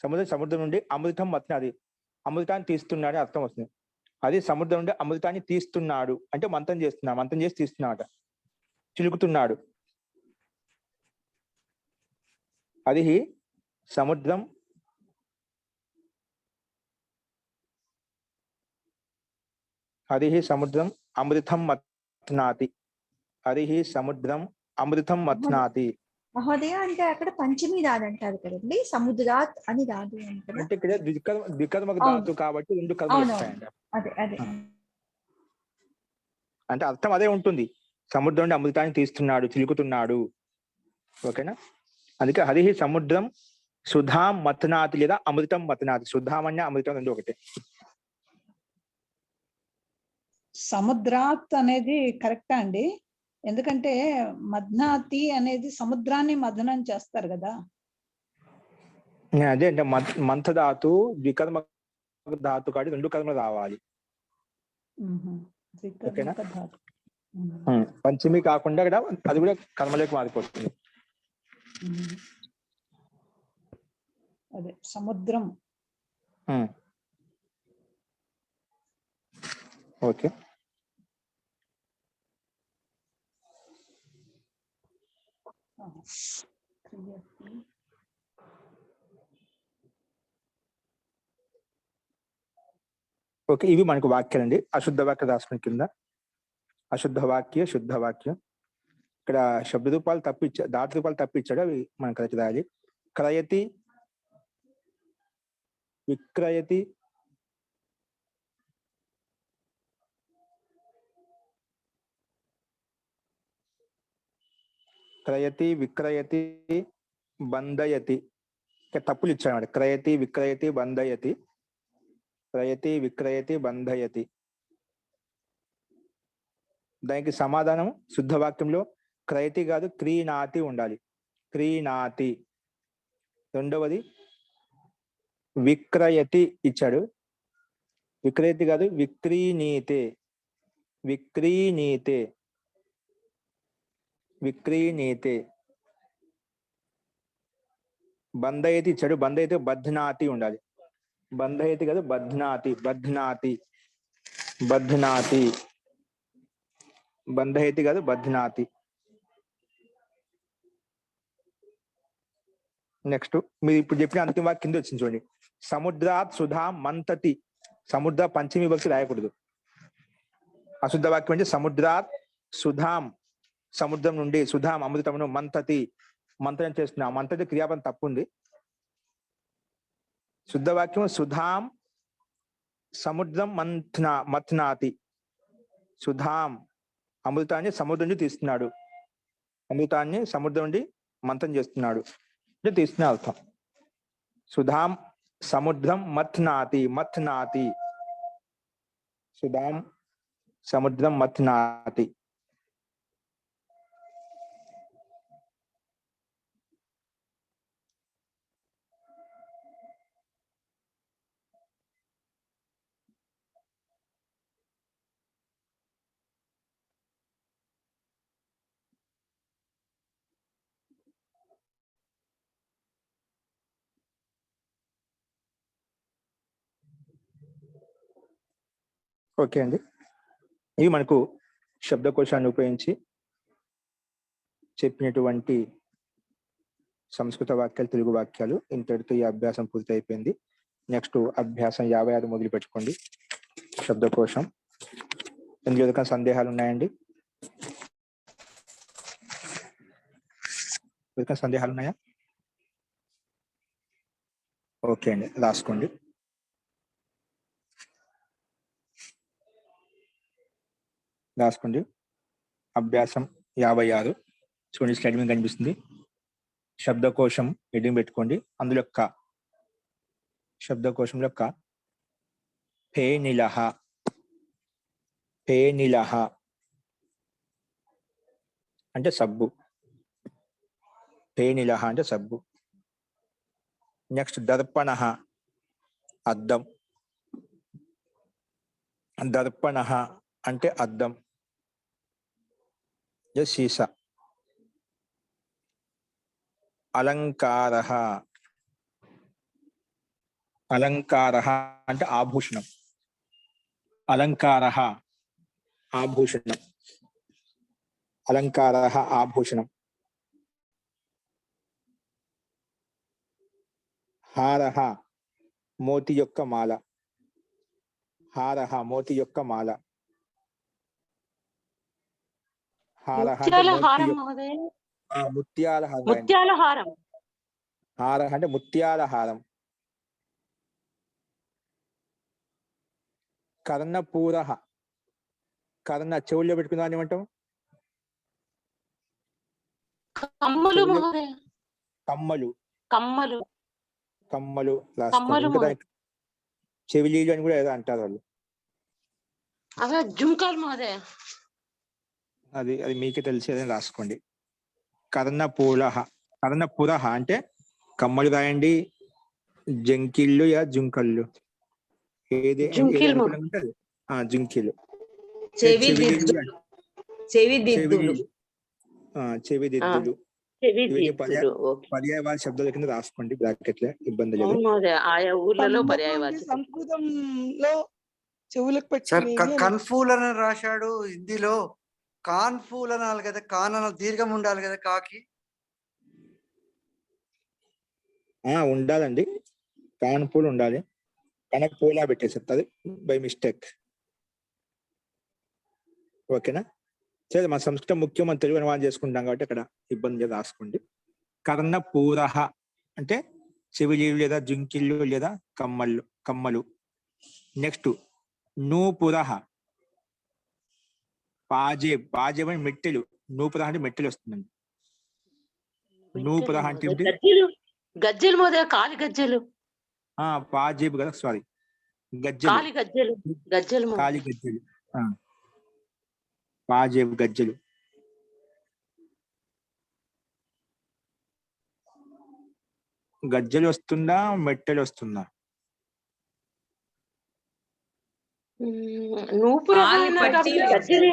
సముద్రం నుండి అమృతం మథనాతి, అమృతాన్ని తీస్తున్నాడు అర్థం వస్తుంది. అది సముద్రం నుండి అమృతాన్ని తీస్తున్నాడు అంటే మంతం చేసి తీస్తున్నాడు, చిలుకుతున్నాడు. అది సముద్రం సముద్రం అమృతం మథనాతి. సముద్రం అమృతం మథనాతి. మహోదయ అంటే అక్కడ పంచమి రాదు అంటారు కదండి, సముద్రాత్ అని రాదు అంటే ఇక్కడ ద్వికర్మక ధాతు కాబట్టి రెండు కర్మలు వస్తాయండి. అదే అంటే అర్థం అదే ఉంటుంది. సముద్రం నుండి అమృతాన్ని తీస్తున్నాడు, చిలుకుతున్నాడు. ఓకేనా? అందుకే హరి సముద్రం సుధాం మథనాతి లేదా అమృతం మథనాతి. సుధాం అనే అమృతం రెండు ఒకటే. సముద్రాత్ అనేది కరెక్టా అండి? ఎందుకంటే మథనాతి అనేది సముద్రాన్ని మథనం చేస్తారు కదా. అదే అంటే మంథ ధాతు ద్వికర్మ ధాతు కాబట్టి రెండు కర్మలు రావాలి. ఓకేనా? పంచమి కాకుండా ఇక్కడ అది కూడా కర్మలోకి మారిపోతుంది. అదే సముద్రం. ఓకే. ఓకే, ఇవి మనకు వాక్యాలండి. అశుద్ధ వాక్య రాసుకుని కింద అశుద్ధ వాక్య, శుద్ధ వాక్యం. ఇక్కడ శబ్ద రూపాలు ధాతు రూపాలు తప్పించాడు, అవి మనం కలిసి రాయాలి. క్రయతి, విక్రయతి, క్రయతి, విక్రయతి, బంధయతి. ఇక్కడ తప్పులు ఇచ్చాడు. క్రయతి విక్రయతి బంధయతి, క్రయతి విక్రయతి బంధయతి. దానికి సమాధానం శుద్ధ వాక్యంలో క్రయతి కాదు క్రీణాతి ఉండాలి. క్రీణాతి. రెండవది విక్రయతి ఇచ్చాడు, విక్రయతి కాదు విక్రీణీతే, విక్రీణీతే, విక్రీణీతే. బంధయతి ఇచ్చాడు, బంధయతి బధ్నాతి ఉండాలి. బంధయతి కాదు బధ్నాతి, బధ్నాతి, బధ్నాతి. బంధయతి కాదు బధ్నాతి. నెక్స్ట్ మీరు ఇప్పుడు చెప్పిన అంతిమ వాక్యం కింద వచ్చింది చూడండి. సముద్రాత్ సుధా మంతతి. సముద్ర పంచమి విభక్తి రాయకూడదు. అశుద్ధ వాక్యం అంటే సముద్రాత్ సుధాం, సముద్రం నుండి, సుధాం అమృతమును, మంతతి మంత్రం చేస్తున్నా. మంతతి క్రియాపదం తప్పు ఉంది. శుద్ధ వాక్యం సుధాం సముద్రం మథ్నాతి. సుధాం అమృతాన్ని సముద్రం నుండి తీస్తున్నాడు, అమృతాన్ని సముద్రం నుండి మంత్రం చేస్తున్నాడు అంటే తీస్తున్న అర్థం. సుధాం సముద్రం మథ్నాతి, మథ్నాతి. సుధాం సముద్రం మథ్నాతి. ఓకే అండి, ఇవి మనకు శబ్దకోశాన్ని ఉపయోగించి చెప్పినటువంటి సంస్కృత వాక్యాలు, తెలుగు వాక్యాలు. ఇంతటితో ఈ అభ్యాసం పూర్తి అయిపోయింది. నెక్స్ట్ అభ్యాసం 56 మొదలు పెట్టుకోండి. శబ్దకోశం. ఇందులో ఏదైనా సందేహాలు ఉన్నాయండి? ఏదైనా సందేహాలు ఉన్నాయా? ఓకే అండి, రాసుకోండి. రాసుకోండి. అభ్యాసం 56 చూడండి, స్లైడ్ మీద కనిపిస్తుంది. శబ్దకోశం హెడ్డింగ్ పెట్టుకోండి. అందులో క, శబ్దకోశంలో క. ఫేనిలహ, ఫేనిలహ అంటే సబ్బు. ఫేనిలహ అంటే సబ్బు. నెక్స్ట్ దర్పణః అద్దం. దర్పణః అంటే అద్దం, సీసా. అలంకారః, అలంకారః అంటే ఆభూషణం. అలంకారః ఆభూషణం, అలంకారః ఆభూషణం. హారః మోతి యొక్క మాల. హారః మోతి యొక్క మాల. హారః అంటే ముత్యాల మోతి హారం యొక్క- మహోదయ. ముత్యాల హారం. ముత్యాల హారం. హారః అంటే ముత్యాల హారం. కర్ణపూరః, కర్ణ చెవుల్లో పెట్టుకున్నా అని ఏమంటాం? కమ్మలు మహోదయ. కమ్మలు. కమ్మలు. కమ్మలు కమ్మలు రాసుకోండి. ఇంకా దానికి చెవిలీలు అని కూడా ఏదో అంటారు వాళ్ళు. అవే జుంకాలు మహోదయ. అది అది మీకే తెలిసేదని రాసుకోండి. కర్ణపూరః, కర్ణపురః అంటే కమ్మలు రాయండి, జంకిళ్ళు యా జుంకళ్ళు, ఏది జుంకీలు. అనుకూలంగా ఉంటే అది. జుంకీలు. చెవిదిద్దులు. చెవిలీలు. చెవిదిద్దులు. ఇవన్నీ చెవిదిద్దులు. ఓకే. పర్యాయవాద శబ్దాల కింద రాసుకోండి బ్రాకెట్లే, ఇబ్బంది లేదు. అవును మహోదయ, ఆయా ఊర్లలో పర్యాయవాచి. సంస్కృతంలో చెవులకు సార్ పెట్టి కన్ఫూల్ అని రాశాడు హిందీలో. కాన్ఫూల్ అనాలి కదా, కాన్ అనాలి, దీర్ఘం ఉండాలి కదా కాకి. ఉండాలండి, కాన్పూల్ ఉండాలి. కనక పూలా పెట్టేసేది బై మిస్టేక్. ఓకేనా? సరే, మన సంస్కృతం ముఖ్యం, మన తెలుగు అనువాదం చేసుకుంటాం కాబట్టి అక్కడ ఇబ్బంది లేదు, రాసుకోండి. కర్ణపూరః అంటే చెవిలీలు లేదా జుంకిళ్ళు లేదా కమ్మలు, కమ్మలు. నెక్స్ట్ నూపురః, పాజేబ్. పాజేబ్ అని మెట్టెలు. నూపురః అంటే మెట్టెలు వస్తుందండి. నూపురః అంటే ఏంటి? దర్జీలు. గజ్జెలు మహోదయ, కాలి గజ్జెలు. పాజేబు కదా, సారీ, గజ్జెలు, కాలి గజ్జెలు, గజ్జెలు కాలి మహోదయ. గజ్జెలు. పాజేబు గజ్జెలు. గజ్జెలు వస్తుందా, మెట్టెలు వస్తుందా? నూపురం కాలి అన్నారు కాబట్టి పట్టీలు. గజ్జెలే.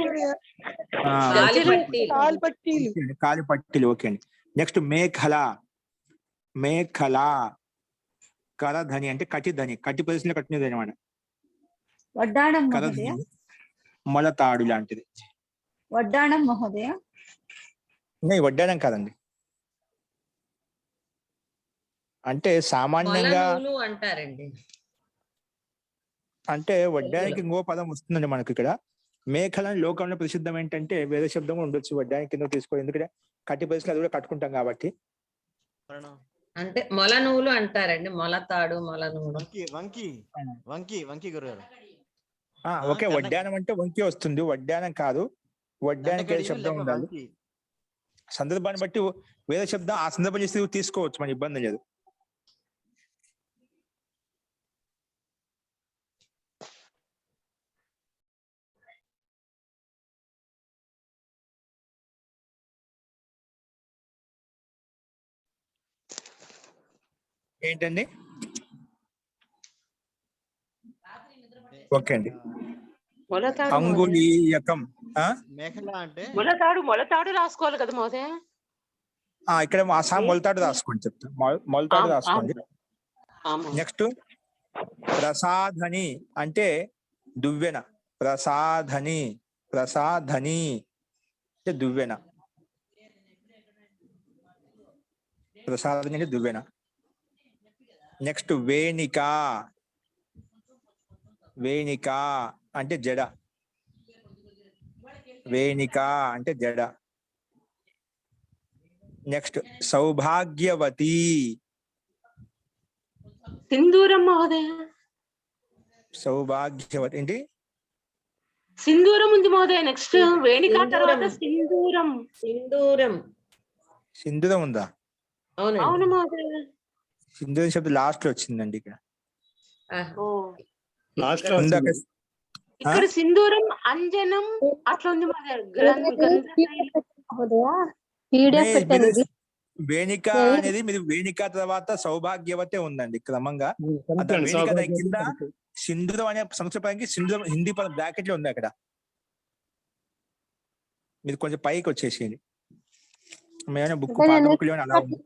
కాలి గజ్జెలే. పట్టీలు. కాలి పట్టీలు. కాలి పట్టీలు. ఓకే అండి. నెక్స్ట్ మేఖల. మేఖల కరధని అంటే కటి ధని, కటి పరిస్థితిలో కట్టినది అనమాట. వడ్డాణం మహోదయ. కరధని మొలతాడు లాంటిది. వడ్డాణం మహోదయ. వడ్డానం కాదండి, అంటే సామాన్యంగా మొలనూలు అంటారండి. అంటే వడ్డానికి ఇంకో పదం వస్తుందండి మనకి ఇక్కడ. మేఖలని లోకంలో ప్రసిద్ధం ఏంటంటే వేరే శబ్దం ఉండొచ్చు, వడ్డానికి కింద తీసుకోవాలి, ఎందుకంటే కట్టి పరిస్థితులు అది కూడా కట్టుకుంటాం కాబట్టి. అంటే మొల నూలు అంటారండి, మొలతాడు, మొల నూలు. వంకి గురుగారు. ఓకే, వడ్డానం అంటే వంకి వస్తుంది, వడ్డానం కాదు. వడ్డానికి వేరే శబ్దం ఉండాలి, సందర్భాన్ని బట్టి వేరే శబ్దం ఆ సందర్భం చేసి తీసుకోవచ్చు, మన ఇబ్బంది లేదు. ఏంటండి? ఓకే అండి. మొలతాడు అంగుళీయకం. మేఖల అంటే మొలతాడు, మొలతాడు రాసుకోవాలి కదా మహోదయ. ఇక్కడ మొలతాడు రాసుకోండి, చెప్తా. మొలతాడు రాసుకోండి. నెక్స్ట్ ప్రసాధని అంటే దువ్వెన. ప్రసాధని, ప్రసాధని అంటే దువ్వెన. ప్రసాధని అంటే దువ్వెన. నెక్స్ట్ వేణిక. వేణిక అంటే జడ. వేణిక అంటే జడ. నెక్స్ట్ సౌభాగ్యవతి. సింధూరం మహోదయ. సౌభాగ్యవతి ఏంటి? సింధూరం ఉంది మహోదయ. నెక్స్ట్ వేణిక తర్వాత సింధూరం. సింధూరం. సింధూరం ఉందా? అవును మహోదయ. సింధూరం శబ్దం లాస్ట్ లో వచ్చిందండి ఇక్కడ. ఇక్కడ సింధూరం, అంజనం అట్లా ఉంది వేణిక అనేది మీరు వేణిక తర్వాత సౌభాగ్యవతే ఉందండి క్రమంగా. వేణిక కింద సింధూరం అనే సంస్కృత పదానికి సింధూరం హిందీ పదం బ్రాకెట్ లో ఉంది అక్కడ. మీరు కొంచెం పైకి వచ్చేసేయండి. మేము బుక్ పాత బుక్ లో అలా ఉంది.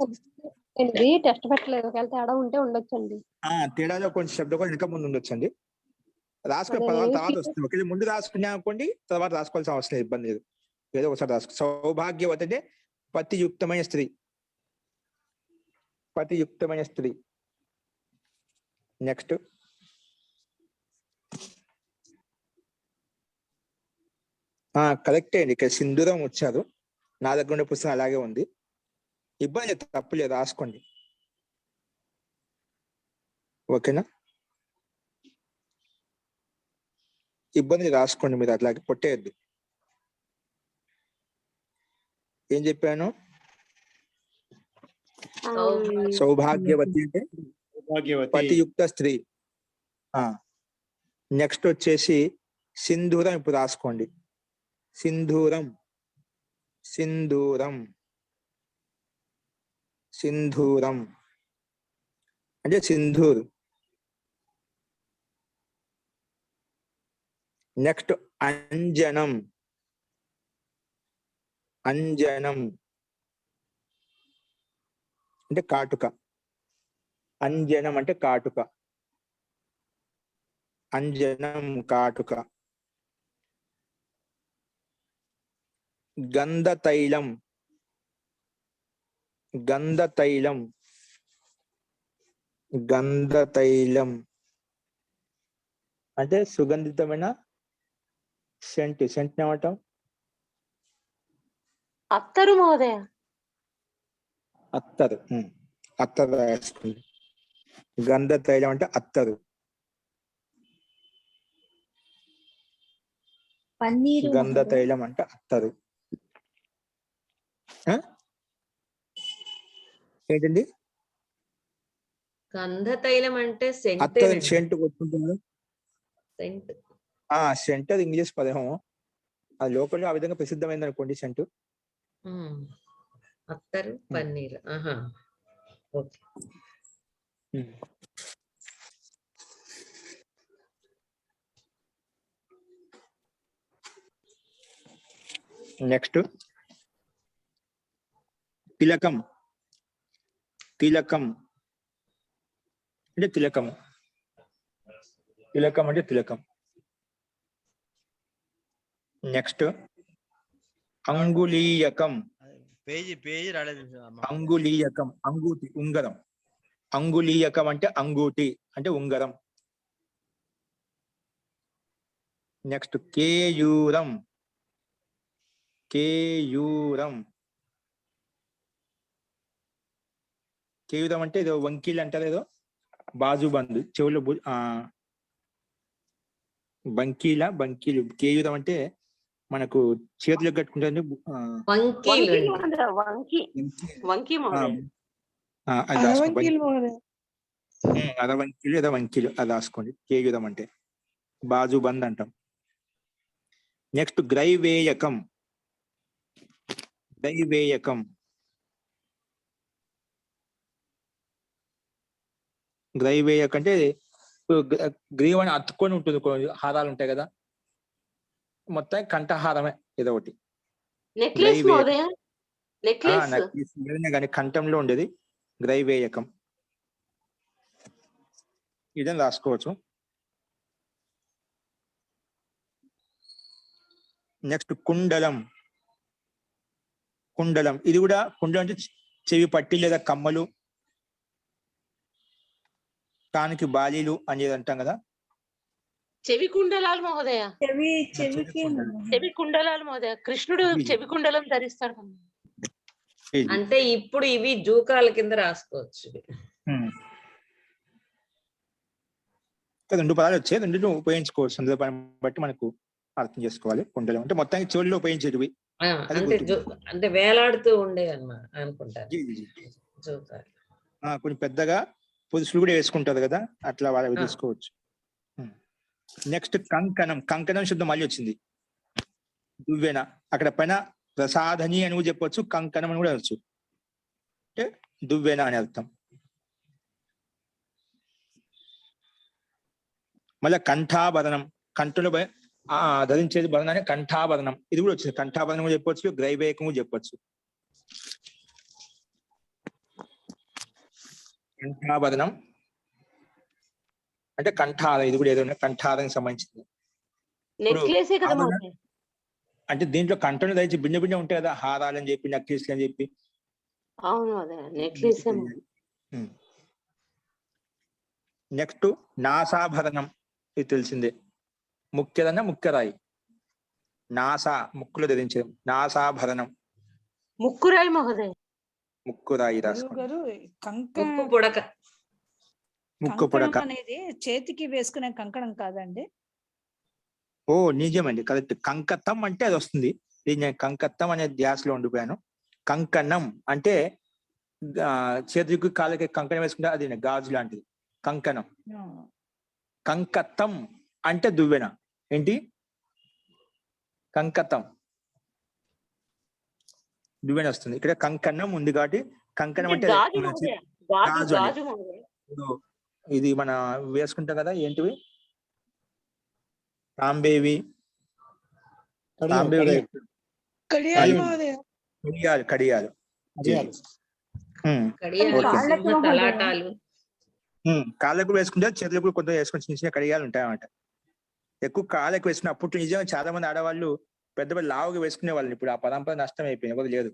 టెస్ట్ పెట్టలేదు, తేడా ఉంటే ఉండొచ్చండి. తేడాలో కొంచెం శబ్దం కూడా ఇంకా ముందు ఉండొచ్చండి. రాసుకునే తర్వాత వస్తుంది. ఒకవేళ ముందు రాసుకున్నా అనుకోండి, తర్వాత రాసుకోవాల్సిన అవసరం లేదు, ఇబ్బంది లేదు. ఏదో ఒకసారి రాసుకో. సౌభాగ్యవతి అంటే పతియుక్తమైన స్త్రీ. పతియుక్తమైన స్త్రీ. నెక్స్ట్ కరెక్టే అండి, ఇక్కడ సింధూరం వచ్చారు. నా దగ్గర ఉండే పుస్తకం అలాగే ఉంది, ఇబ్బంది లేదు, తప్పులేదు, రాసుకోండి. ఓకేనా? ఇబ్బంది రాసుకోండి, మీరు అట్లాగే కొట్టేయద్దు. ఏం చెప్పాను? సౌభాగ్యవతి అంటే పతియుక్త స్త్రీ. నెక్స్ట్ వచ్చేసి సింధూరం. ఇప్పుడు రాసుకోండి. సింధూరం, సింధూరం, సింధూరం అంటే సింధూర్. నెక్స్ట్ అంజనం. అంజనం అంటే కాటుక. అంజనం అంటే కాటుక. అంజనం కాటుక. గంధ తైలం. గంధ తైలం. గంధ తైలం అంటే సుగంధితమైన సెంట్. సెంట్ ఏమంటాం? అత్తరు మహోదయ. అత్తరు. అత్తరు రాసుకోండి. గంధ తైలం అంటే అత్తరు. గంధ తైలం అంటే అత్తరు. ఏంటండి? గంధ తైలం అంటే అత్తర్ సెంట్ సెంట్ కొట్టుకుంటున్నారు. సెంట్ సెంట్ అది ఇంగ్లీష్ పదం. అది లోకల్లో ఆ విధంగా ప్రసిద్ధమైంది అనుకోండి సెంట్. అత్తరు పన్నీర్. ఆహా ఓకే. నెక్స్ట్ తిలకం. తిలకం అంటే తిలకము. తిలకం అంటే తిలకం. నెక్స్ట్ అంగుళీయకం. పేజీ రాలేదు. అంగుళీయకం అంగూటి ఉంగరం. అంగుళీయకం అంటే అంగూటి అంటే ఉంగరం. నెక్స్ట్ కేయూరం. కేయూరం. కేయూరం అంటే ఏదో వంకీలు అంటారు, ఏదో బాజుబందు చెవులు బంకీలు. కేయూరం అంటే మనకు చేతులకు కట్టుకుంటే అరవంకీలు ఏదో వంకీలు అది రాసుకోండి. కేయూరం అంటే బాజుబంద్ అంటాం. నెక్స్ట్ గ్రైవేయకం. గ్రైవేయకం గ్రైవేయకం అంటే గ్రీవని అతుక్కొని ఉంటుంది. హారాలు ఉంటాయి కదా, మొత్తం కంఠహారమే ఏదో ఒకటి. కానీ కంఠంలో ఉండేది గ్రైవేయకం. ఇదని రాసుకోవచ్చు. నెక్స్ట్ కుండలం. కుండలం ఇది కూడా కుండలం అంటే చెవి పట్టి లేదా కమ్మలు, కానికి బాలీలు అనేది అంటాం కదా. చెవి కుండలాలు మహోదయ. చెవి కుండలాలు మహోదయ. కృష్ణుడు చెవి కుండలం ధరిస్తాడు. అంటే ఇప్పుడు ఇవి జూకాల కింద రాసుకోవచ్చు. రెండు పదాలు వచ్చాయి, రెండు ఉపయోగించుకోవచ్చు. సందర్భాన్ని బట్టి మనకు అర్థం చేసుకోవాలి. కుండలం అంటే మొత్తానికి చెవుల్లో ఉపయోగించేటివి. అంటే వేలాడుతూ ఉండే అన్నమాట అనుకుంటారు. కొంచెం పెద్దగా పురుషులు కూడా వేసుకుంటారు కదా, అట్లా వాళ్ళవి తీసుకోవచ్చు. నెక్స్ట్ కంకణం. కంకణం శబ్దం మళ్ళీ వచ్చింది. దువ్వెన. అక్కడ పైన ప్రసాదని అని కూడా చెప్పొచ్చు, కంకణం అని కూడా అనొచ్చు. అంటే దువ్వెన అని అర్థం. మళ్ళీ కంఠాభరణం. కంఠంలో ధరించేది భరణాన్ని కంఠాభరణం ఇది కూడా వచ్చింది. కంఠాభరణం కూడా చెప్పొచ్చు, గ్రైవేయకం కూడా చెప్పొచ్చు. కంఠాభరణం అంటే కంఠారం. ఇది కూడా ఏదో కంఠారానికి సంబంధించింది. అంటే దీంట్లో కంఠను ధరించి భిన్న భిన్న ఉంటాయి కదా, హారాలు అని చెప్పి, నెక్లెస్లు అని చెప్పి. నెక్స్ట్ నాసాభరణం. ఇది తెలిసిందే. ముఖ్యదన్న ముఖ్యరాయి. నాసా ముక్కులు ధరించేది నాసాభరణం. ముక్కురాయి మహోదయ. ముక్కురాయి ముక్కు పుడక అనేది చేతికి వేసుకునే కంకణం కాదండి. ఓ నిజమండి, కరెక్ట్. కంకతం అంటే అది వస్తుంది. నేను కంకతం అనే ధ్యాసలో ఉండిపోయాను. కంకణం అంటే చేతికి కాళ్ళకి కంకణం వేసుకుంటే అది గాజు లాంటిది కంకణం. కంకతం అంటే దువ్వెన. ఏంటి కంకతం? దువ్వెన వస్తుంది. ఇక్కడ కంకణం ఉంది కాబట్టి కంకణం అంటే గాజు. ఇది మన వేసుకుంటాం కదా, ఏంటివి తాంబేవి, కడియాలు. కాళ్ళకు వేసుకుంటే చేతులకు కొంత వేసుకుని చిన్న చిన్న కడియాలు ఉంటాయన్నమాట. ఎక్కువ కాళ్ళకు వేసుకున్న అప్పట్లో నిజంగా చాలా మంది ఆడవాళ్ళు పెద్ద పెద్ద లావుగా వేసుకునే వాళ్ళు. ఇప్పుడు ఆ పరంపర నష్టం అయిపోయింది, ఎవరు లేదు.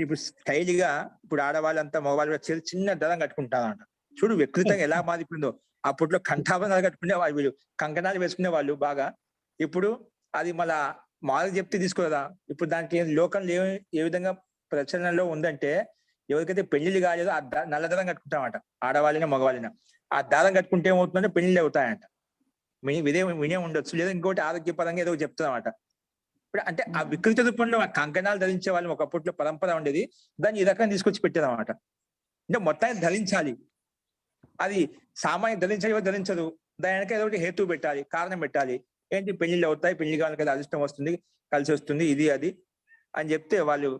ఇప్పుడు స్టైల్ గా ఇప్పుడు ఆడవాళ్ళంతా మగవాళ్ళు చిన్న దళం కట్టుకుంటారంట. చూడు వికృతంగా ఎలా మారిపోయిందో. అప్పట్లో కంఠాభరణాలు కట్టుకునే వాళ్ళు, వీళ్ళు కంకణాలు వేసుకునే వాళ్ళు బాగా. ఇప్పుడు అది మళ్ళా మాకు చెప్తే తీసుకోదా. ఇప్పుడు దానికి లోకంలో ఏ విధంగా ప్రచలనంలో ఉందంటే, ఎవరికైతే పెళ్లిళ్ళు కాలేదో ఆ నల్ల దారం కట్టుకుంటామంట, ఆడవాళ్ళైనా మగవాళ్ళైనా. ఆ దారం కట్టుకుంటే ఏమవుతుందంటే పెళ్లిళ్ళు అవుతాయంట. వినే ఉండొచ్చు, లేదా ఇంకోటి ఆరోగ్యపరంగా ఏదో చెప్తామట. ఇప్పుడు అంటే ఆ వికృత రూపంలో ఆ కంకణాలు ధరించే వాళ్ళు ఒకప్పట్లో పరంపర ఉండేది. దాన్ని ఈ రకంగా తీసుకొచ్చి పెట్టేదన్నమాట. అంటే మొత్తాన్ని ధరించాలి. అది సామాన్య ధరించదు ధరించదు, దానికి ఏదో ఒకటి హేతు పెట్టాలి, కారణం పెట్టాలి. ఏంటి పెళ్లిళ్ళు అవుతాయి, పెళ్లి కావాలి కదా, అదృష్టం వస్తుంది, కలిసి వస్తుంది, ఇది అది అని చెప్తే వాళ్ళు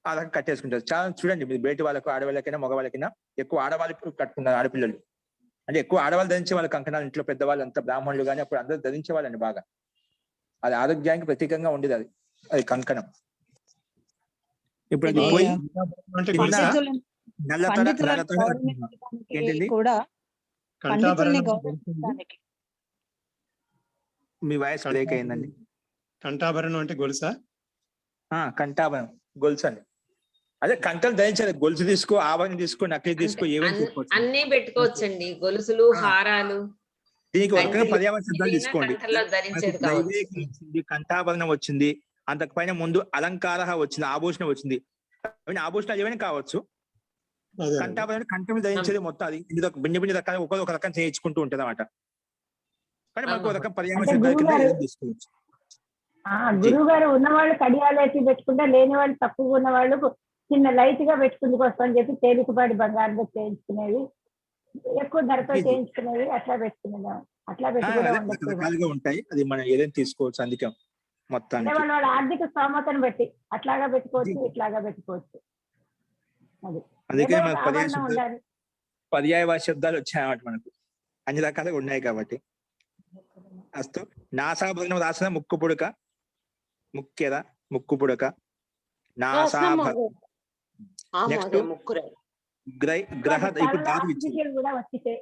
ఆ రకంగా కట్టేసుకుంటారు. చాలా చూడండి, మీరు బయట వాళ్ళకు ఆడవాళ్ళకైనా మగవాళ్ళకైనా ఎక్కువ ఆడవాళ్ళకి కట్టుకున్నారు ఆడపిల్లలు. అంటే ఎక్కువ ఆడవాళ్ళు ధరించే వాళ్ళ కంకణాలు, ఇంట్లో పెద్దవాళ్ళు అంతా బ్రాహ్మణులు కానీ అప్పుడు అందరూ ధరించే వాళ్ళండి బాగా. అది ఆరోగ్యానికి ప్రతీకంగా ఉండేది, అది కంకణం. ఇప్పుడు అది ఇది పోయి పండితులని ఏంటండి కూడా పండితుల్ని గౌరవించడానికి. మీ వాయిస్ బ్రేక్ అయిందండి. కంఠాభరణం అంటే గొలుసా? కంఠాభరణం గొలుసు అండి. అదే కంఠలు ధరించాలి, గొలుసు తీసుకో, ఆభరణం తీసుకో, నకిలీ తీసుకో, ఏమైనా తీసుకోవచ్చు. అన్ని పెట్టుకోవచ్చండి, గొలుసులు, హారాలు. దీనికి ఒక రకంగా పర్యావరణ శబ్దాలు తీసుకోండి. ధరించేది కావచ్చు. కంఠాభరణం వచ్చింది, అంతకుపైన ముందు అలంకార వచ్చింది, ఆభూషణం వచ్చింది. ఆభూషణాలు ఏమైనా కావచ్చు. కంఠాభరణం కంఠం ధరించేది మొత్తం అది ఇందులో భిన్న రకాలు ఒక రకం చేయించుకుంటూ ఉంటుంది అన్నమాట. కానీ మనకు ఒక రకం పర్యావరణ శబ్దాలు తీసుకోవచ్చు. గురువు గారు ఉన్నవాళ్ళు కడియాలేసి పెట్టుకుంటే, లేని వాళ్ళు తక్కువ ఉన్న వాళ్ళు చిన్న లైట్ గా పెట్టుకుందుకు వస్తామని చెప్పి తేలికపాటి బంగారంతో చేయించుకునేవి, ఎక్కువ ధరతో చేయించుకునేవి, అట్లా పెట్టుకునేది. అట్లా రకరకాలుగా ఉంటాయి, అది మనం ఏదైనా తీసుకోవచ్చు. అందుకే మొత్తానికి వాళ్ళ ఆర్థిక స్తోమతను బట్టి అట్లాగా పెట్టుకోవచ్చు, ఇట్లాగా పెట్టుకోవచ్చు. అది అందుకే మనకు పర్యాయ శబ్దాలు వచ్చాయన్నమాట, మనకు అన్ని రకాలుగా ఉన్నాయి కాబట్టి. అస్తు నాసాభరణం రాసిన ముక్కు పుడక, ముక్కెర, ముక్కు పుడక, నాసాభరణం. నెక్స్ట్ గ్రహ. ఇప్పుడు దారి ఇచ్చింది,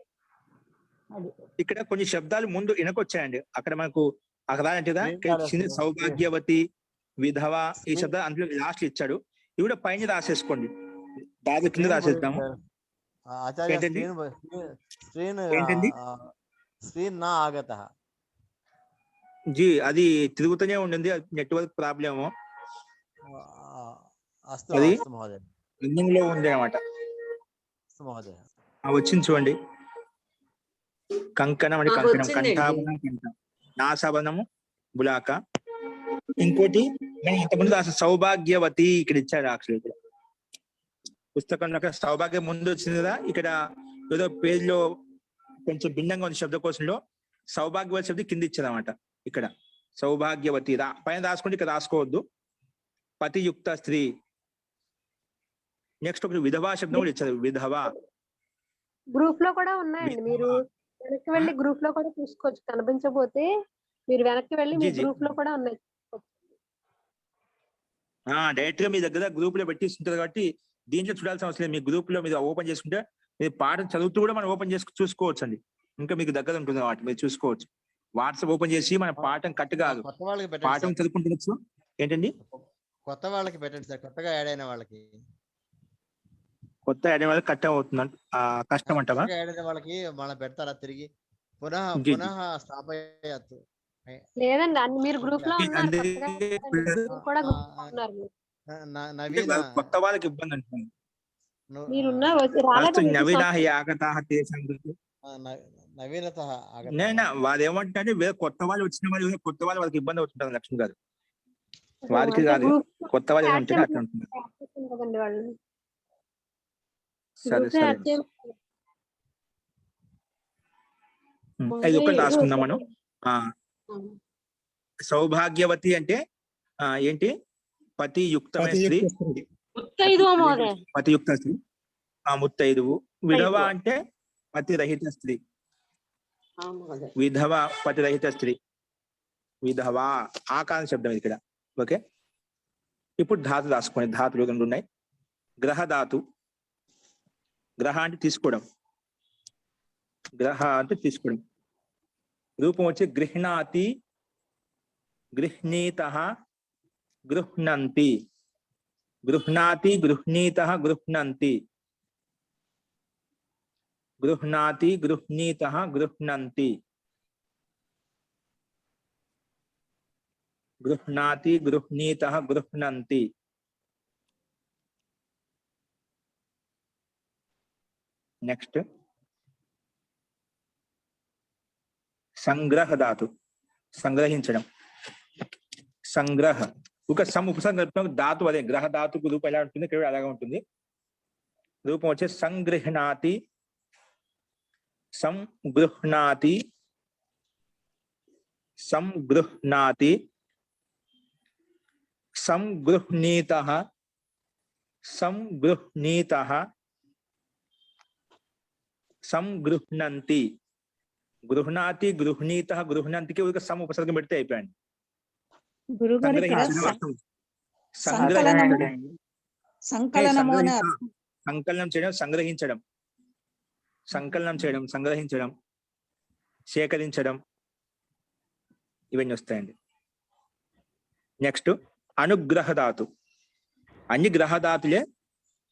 ఇక్కడ కొన్ని శబ్దాలు ముందు వెనకొచ్చాయండి. అక్కడ మనకు అక్కడ సౌభాగ్యవతి, విధవ, ఈ శబ్దాలు అందులో లాస్ట్ ఇచ్చాడు. ఇవి కూడా పైన రాసేసుకోండి, దారి కింద రాసేద్దాము. ఏంటండి స్క్రీన్ నా ఆగత జీ, అది తిరుగుతూనే ఉండింది, నెట్వర్క్ ప్రాబ్లము. అది రన్నింగ్ లో ఉంది అన్నమాట. వచ్చింది చూడండి, కంకణం అంటే కంకణం, కంఠాభరణం కంఠం, నాసాభరణము బులాక. ఇంకోటి నేను ఇంతకుముందు రాసిన సౌభాగ్యవతి ఇక్కడ ఇచ్చాడు. యాక్చువల్లీ ఇక్కడ పుస్తకంలో అక్కడ సౌభాగ్యం ముందు వచ్చింది కదా, ఇక్కడ ఏదో పేజ్లో కొంచెం భిన్నంగా ఉంది శబ్దకోశంలో. సౌభాగ్యవతి శబ్దం కింద ఇచ్చారు అన్నమాట. ఇక్కడ సౌభాగ్యవతి పైన రాసుకుంటే ఇక్కడ రాసుకోవద్దు. పతియుక్త స్త్రీ. నెక్స్ట్ ఒకటి విధవా శబ్దం కూడా ఇచ్చారు, విధవ. గ్రూప్ లో కూడా ఉన్నాయండి, మీరు వెనక్కి వెళ్ళి గ్రూప్ లో కూడా చూసుకోవచ్చు. కనిపించకపోతే మీరు వెనక్కి వెళ్ళి మీ గ్రూప్ లో కూడా ఉన్నాయి. డైరెక్ట్ గా మీ దగ్గర గ్రూప్ లో పెట్టిస్తుంటారు కాబట్టి దీంట్లో చూడాల్సిన అవసరం లేదు. మీ గ్రూప్ లో మీరు ఓపెన్ చేసుకుంటే మీరు పాఠం చదువుతూ కూడా మనం ఓపెన్ చేసి చూసుకోవచ్చు అండి. ఇంకా మీకు దగ్గర ఉంటుంది కాబట్టి మీరు చూసుకోవచ్చు. వాట్సాప్ ఓపెన్ చేసి మన పాఠం కట్ కాదు, పాఠం చదువుకుంటున్నచ్చు. ఏంటండి కొత్త వాళ్ళకి పెట్టండి సార్, కొత్తగా యాడ్ అయిన వాళ్ళకి. కొత్త యాడ్ అయిన వాళ్ళకి కట్ అవుతుంది, కష్టం అంటావా? యాడ్ అయిన వాళ్ళకి మనం పెడతారా తిరిగి పునః స్థాపయత్? లేదండి, మీరు గ్రూప్ లో ఉన్నారు, కొత్త వాళ్ళకి ఇబ్బంది అంటున్నాను. వారు ఏమంటున్నారు, వేరే కొత్త వాళ్ళు వచ్చిన వాళ్ళు, కొత్త వాళ్ళు వాళ్ళకి ఇబ్బంది అవుతుంటారు. లక్ష్మి గారు వారికి కాదు, కొత్త వాళ్ళు ఏమంటారు అట్లా అంటున్నారు. సరే సరే, ఇది ఒకటి రాసుకుందాం మనం. సౌభాగ్యవతి అంటే ఏంటి? పతియుక్తమైన స్త్రీ, పతియుక్త స్త్రీ, ముత్తైదువు. విధవ అంటే పతిరహిత స్త్రీ, విధవ పతిరహిత స్త్రీ, విధవ. ఆకార శబ్దం ఇది ఇక్కడ. ఓకే, ఇప్పుడు ధాతు రాసుకోండి. ధాతులు రెండు ఉన్నాయి. గ్రహధాతు. గ్రహ అంటే తీసుకోవడం, గ్రహ అంటే తీసుకోవడం. రూపం వచ్చి గృహ్ణాతి, గృహ్ణీతః, గృహ్ణంతి. గృహ్ణాతి, గృహ్ణీతః, గృహ్ణంతి. గృహ్ణాతి, గృహ్ణీతః, గృహ్ణంతి. గృహ్ణాతి, గృహ్ణీతః, గృహ్ణంతి. నెక్స్ట్ సంగ్రహ ధాతు, సంగ్రహించడం. సంగ్రహ ఒక ఉపసర్గ ధాతు అదే. గ్రహ ధాతుకు రూపం ఎలా ఉంటుంది, ఇక్కడ అలాగే ఉంటుంది. రూపం వచ్చేసి సంగృహ్ణాతి, సంగృహ్ణాతి, సంగృహ్ణాతి, సంగృహ్ణీతః, సంగృహ్ణీతః, సంగృహ్ణంతి. గృహ్ణాతి, గృహ్ణీతః, గృహ్ణంతికి ఒక సమ ఉపసర్గం పెడితే అయిపోయింది. గురుగారు ఇక్కడ సంగ్రహించడం అర్థం. సంకలనము సంకలనము అనే సంగ్రహించడం, సంకలనం చేయడం, సంగ్రహించడం, సంకలనం చేయడం, సంగ్రహించడం, సేకరించడం, ఇవన్నీ వస్తాయండి. నెక్స్ట్ అనుగ్రహధాతు. అన్ని గ్రహధాతులే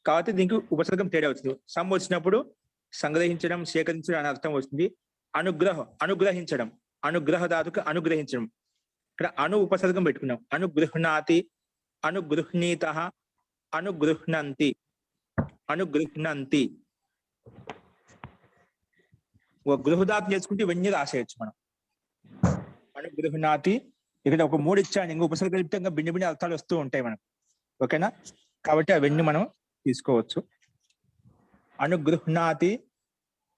కాబట్టి దీనికి ఉపసర్గం తేడా వచ్చింది. సమ్ వచ్చినప్పుడు సంగ్రహించడం, సేకరించడం అనే అర్థం వస్తుంది. అనుగ్రహించడం, అనుగ్రహధాతుకు అనుగ్రహించడం. ఇక్కడ అను ఉపసర్గం పెట్టుకున్నాం. అనుగృహ్ణాతి, అనుగృహ్ణీతః, అనుగృహ్ణంతి, అనుగృహ్ణంతి. ఒక గృహధాతు చేసుకుంటే ఇవన్నీ రాసేయచ్చు మనం. అనుగృహ్ణాతి, ఇక్కడ ఒక 3 ఇచ్చాను, ఇంకో ఉపసర్గం కలిపితే ఇంకా భిన్న భిన్న అర్థాలు వస్తూ ఉంటాయి మనకు. ఓకేనా? కాబట్టి అవన్నీ మనం తీసుకోవచ్చు. అనుగృహ్ణాతి,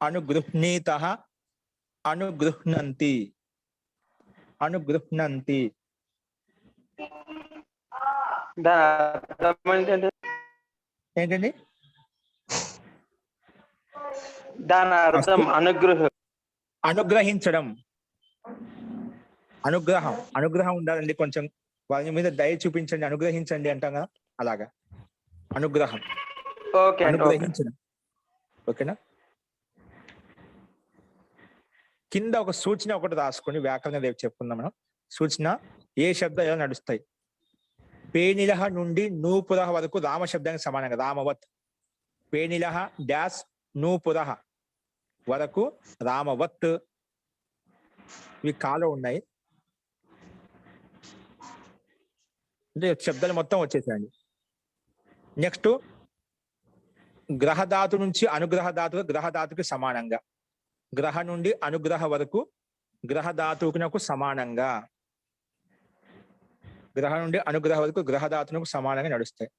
అనుగృహ్ణీతః, అనుగృహ్ణంతి, అనుగృహ్ణంతి. ఏంటండి దాని అర్థం? అనుగ్రహించడం, అనుగ్రహం. అనుగ్రహం ఉండాలండి, కొంచెం వాళ్ళ మీద దయ చూపించండి, అనుగ్రహించండి అంటాం కదా, అలాగా అనుగ్రహం, అనుగ్రహించడం. ఓకేనా? కింద ఒక సూచన ఒకటి రాసుకొని వ్యాకరణ రేపు చెప్పుకుందాం మనం. సూచన ఏ శబ్దాలు ఎలా నడుస్తాయి. పేనిలహ నుండి నూపురహ వరకు రామ శబ్దానికి సమానంగా రామవత్. పేనిలహ డాష్ నూపురహ వరకు రామవత్. ఇవి కాలో ఉన్నాయి అంటే శబ్దాలు మొత్తం వచ్చేసాయండి. నెక్స్ట్ గ్రహధాతు నుంచి అనుగ్రహధాతు, గ్రహధాతుకి సమానంగా. గ్రహ నుండి అనుగ్రహ వరకు గ్రహధాతువుకు సమానంగా. గ్రహ నుండి అనుగ్రహ వరకు గ్రహధాతువుకు సమానంగా నడుస్తాయి.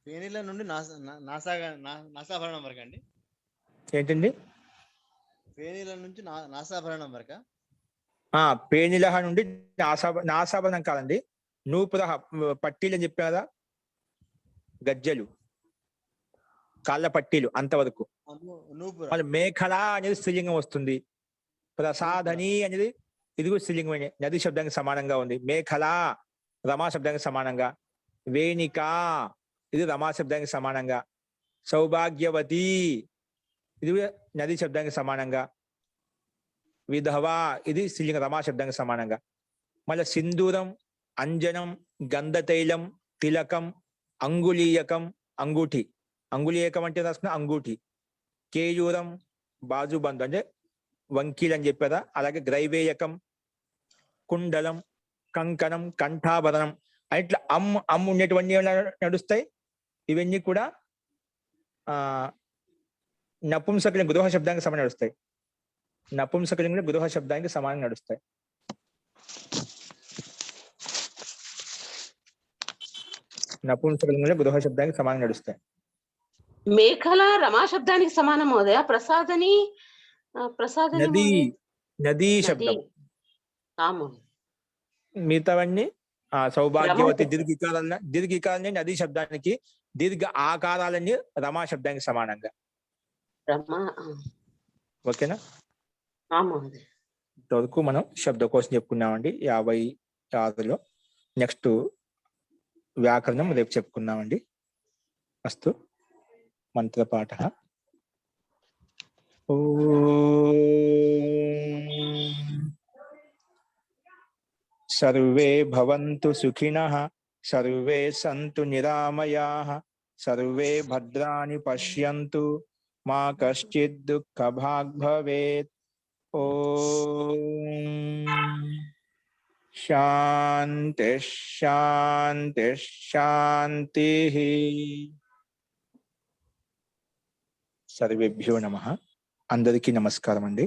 పేనిల నుండి నాసాభరణం వరకు అండి. ఏంటండి? పేనిల నుంచి నాసాభరణం వరక. పేనిలహ నుండి నాసాభరణం కాదండి, నూపురహ పట్టీలు అని చెప్పా కదా, గజ్జలు, కాళ్ళ పట్టీలు అంతవరకు. మళ్ళీ మేఖల అనేది స్త్రీలింగం వస్తుంది. ప్రసాదని అనేది ఇది కూడా స్త్రీలింగం, నది శబ్దానికి సమానంగా ఉంది. మేఖల రమా శబ్దానికి సమానంగా. వేణిక ఇది రమా శబ్దానికి సమానంగా. సౌభాగ్యవతి ఇది నది శబ్దానికి సమానంగా. విధవ ఇది స్త్రీలింగ రమా శబ్దానికి సమానంగా. మళ్ళీ సింధూరం, అంజనం, గంధతైలం, తిలకం, అంగుళీయకం, అంగూఠి. అంగుళీయకం అంటే రాసుకున్న అంగూఠి. కేయూరం బాజుబంధు అంటే వంకీలు అని చెప్పారా, అలాగే గ్రైవేయకం, కుండలం, కంకణం, కంఠాభరణం. ఇట్లా అమ్ము ఉండేటువంటి నడుస్తాయి. ఇవన్నీ కూడా నపుంసకలింగ గృహ శబ్దానికి సమానం నడుస్తాయి. నపుంసకలింగ గృహ శబ్దానికి సమానంగా నడుస్తాయి. నపుంసకలింగ గృహ శబ్దానికి సమానంగా నడుస్తాయి. మేఖల రమా శబ్దానికి సమానం అవుదా? ప్రసాదని నది, నదీ శబ్దం. మిగతావన్నీ సౌభాగ్యవతి దీర్ఘికారాలన్నీ నదీ శబ్దానికి, దీర్ఘ ఆకారాలన్నీ రమా శబ్దానికి సమానంగా. ఓకేనా? ఇంతవరకు మనం శబ్దకోశం చెప్పుకున్నామండి 56లో. నెక్స్ట్ వ్యాకరణం రేపు చెప్పుకున్నామండి. అస్తు. మంత్రపాఠ. సర్వే భవంతు సుఖినః, సర్వే సంతు నిరామయాః, సర్వే భద్రాణి పశ్యంతు, మా కశ్చిద్ దుఃఖభాగ్ భవేత్. ఓం శాంతి శాంతి శాంతి. సర్వేభ్యో నమః. అందరికీ నమస్కారం అండి.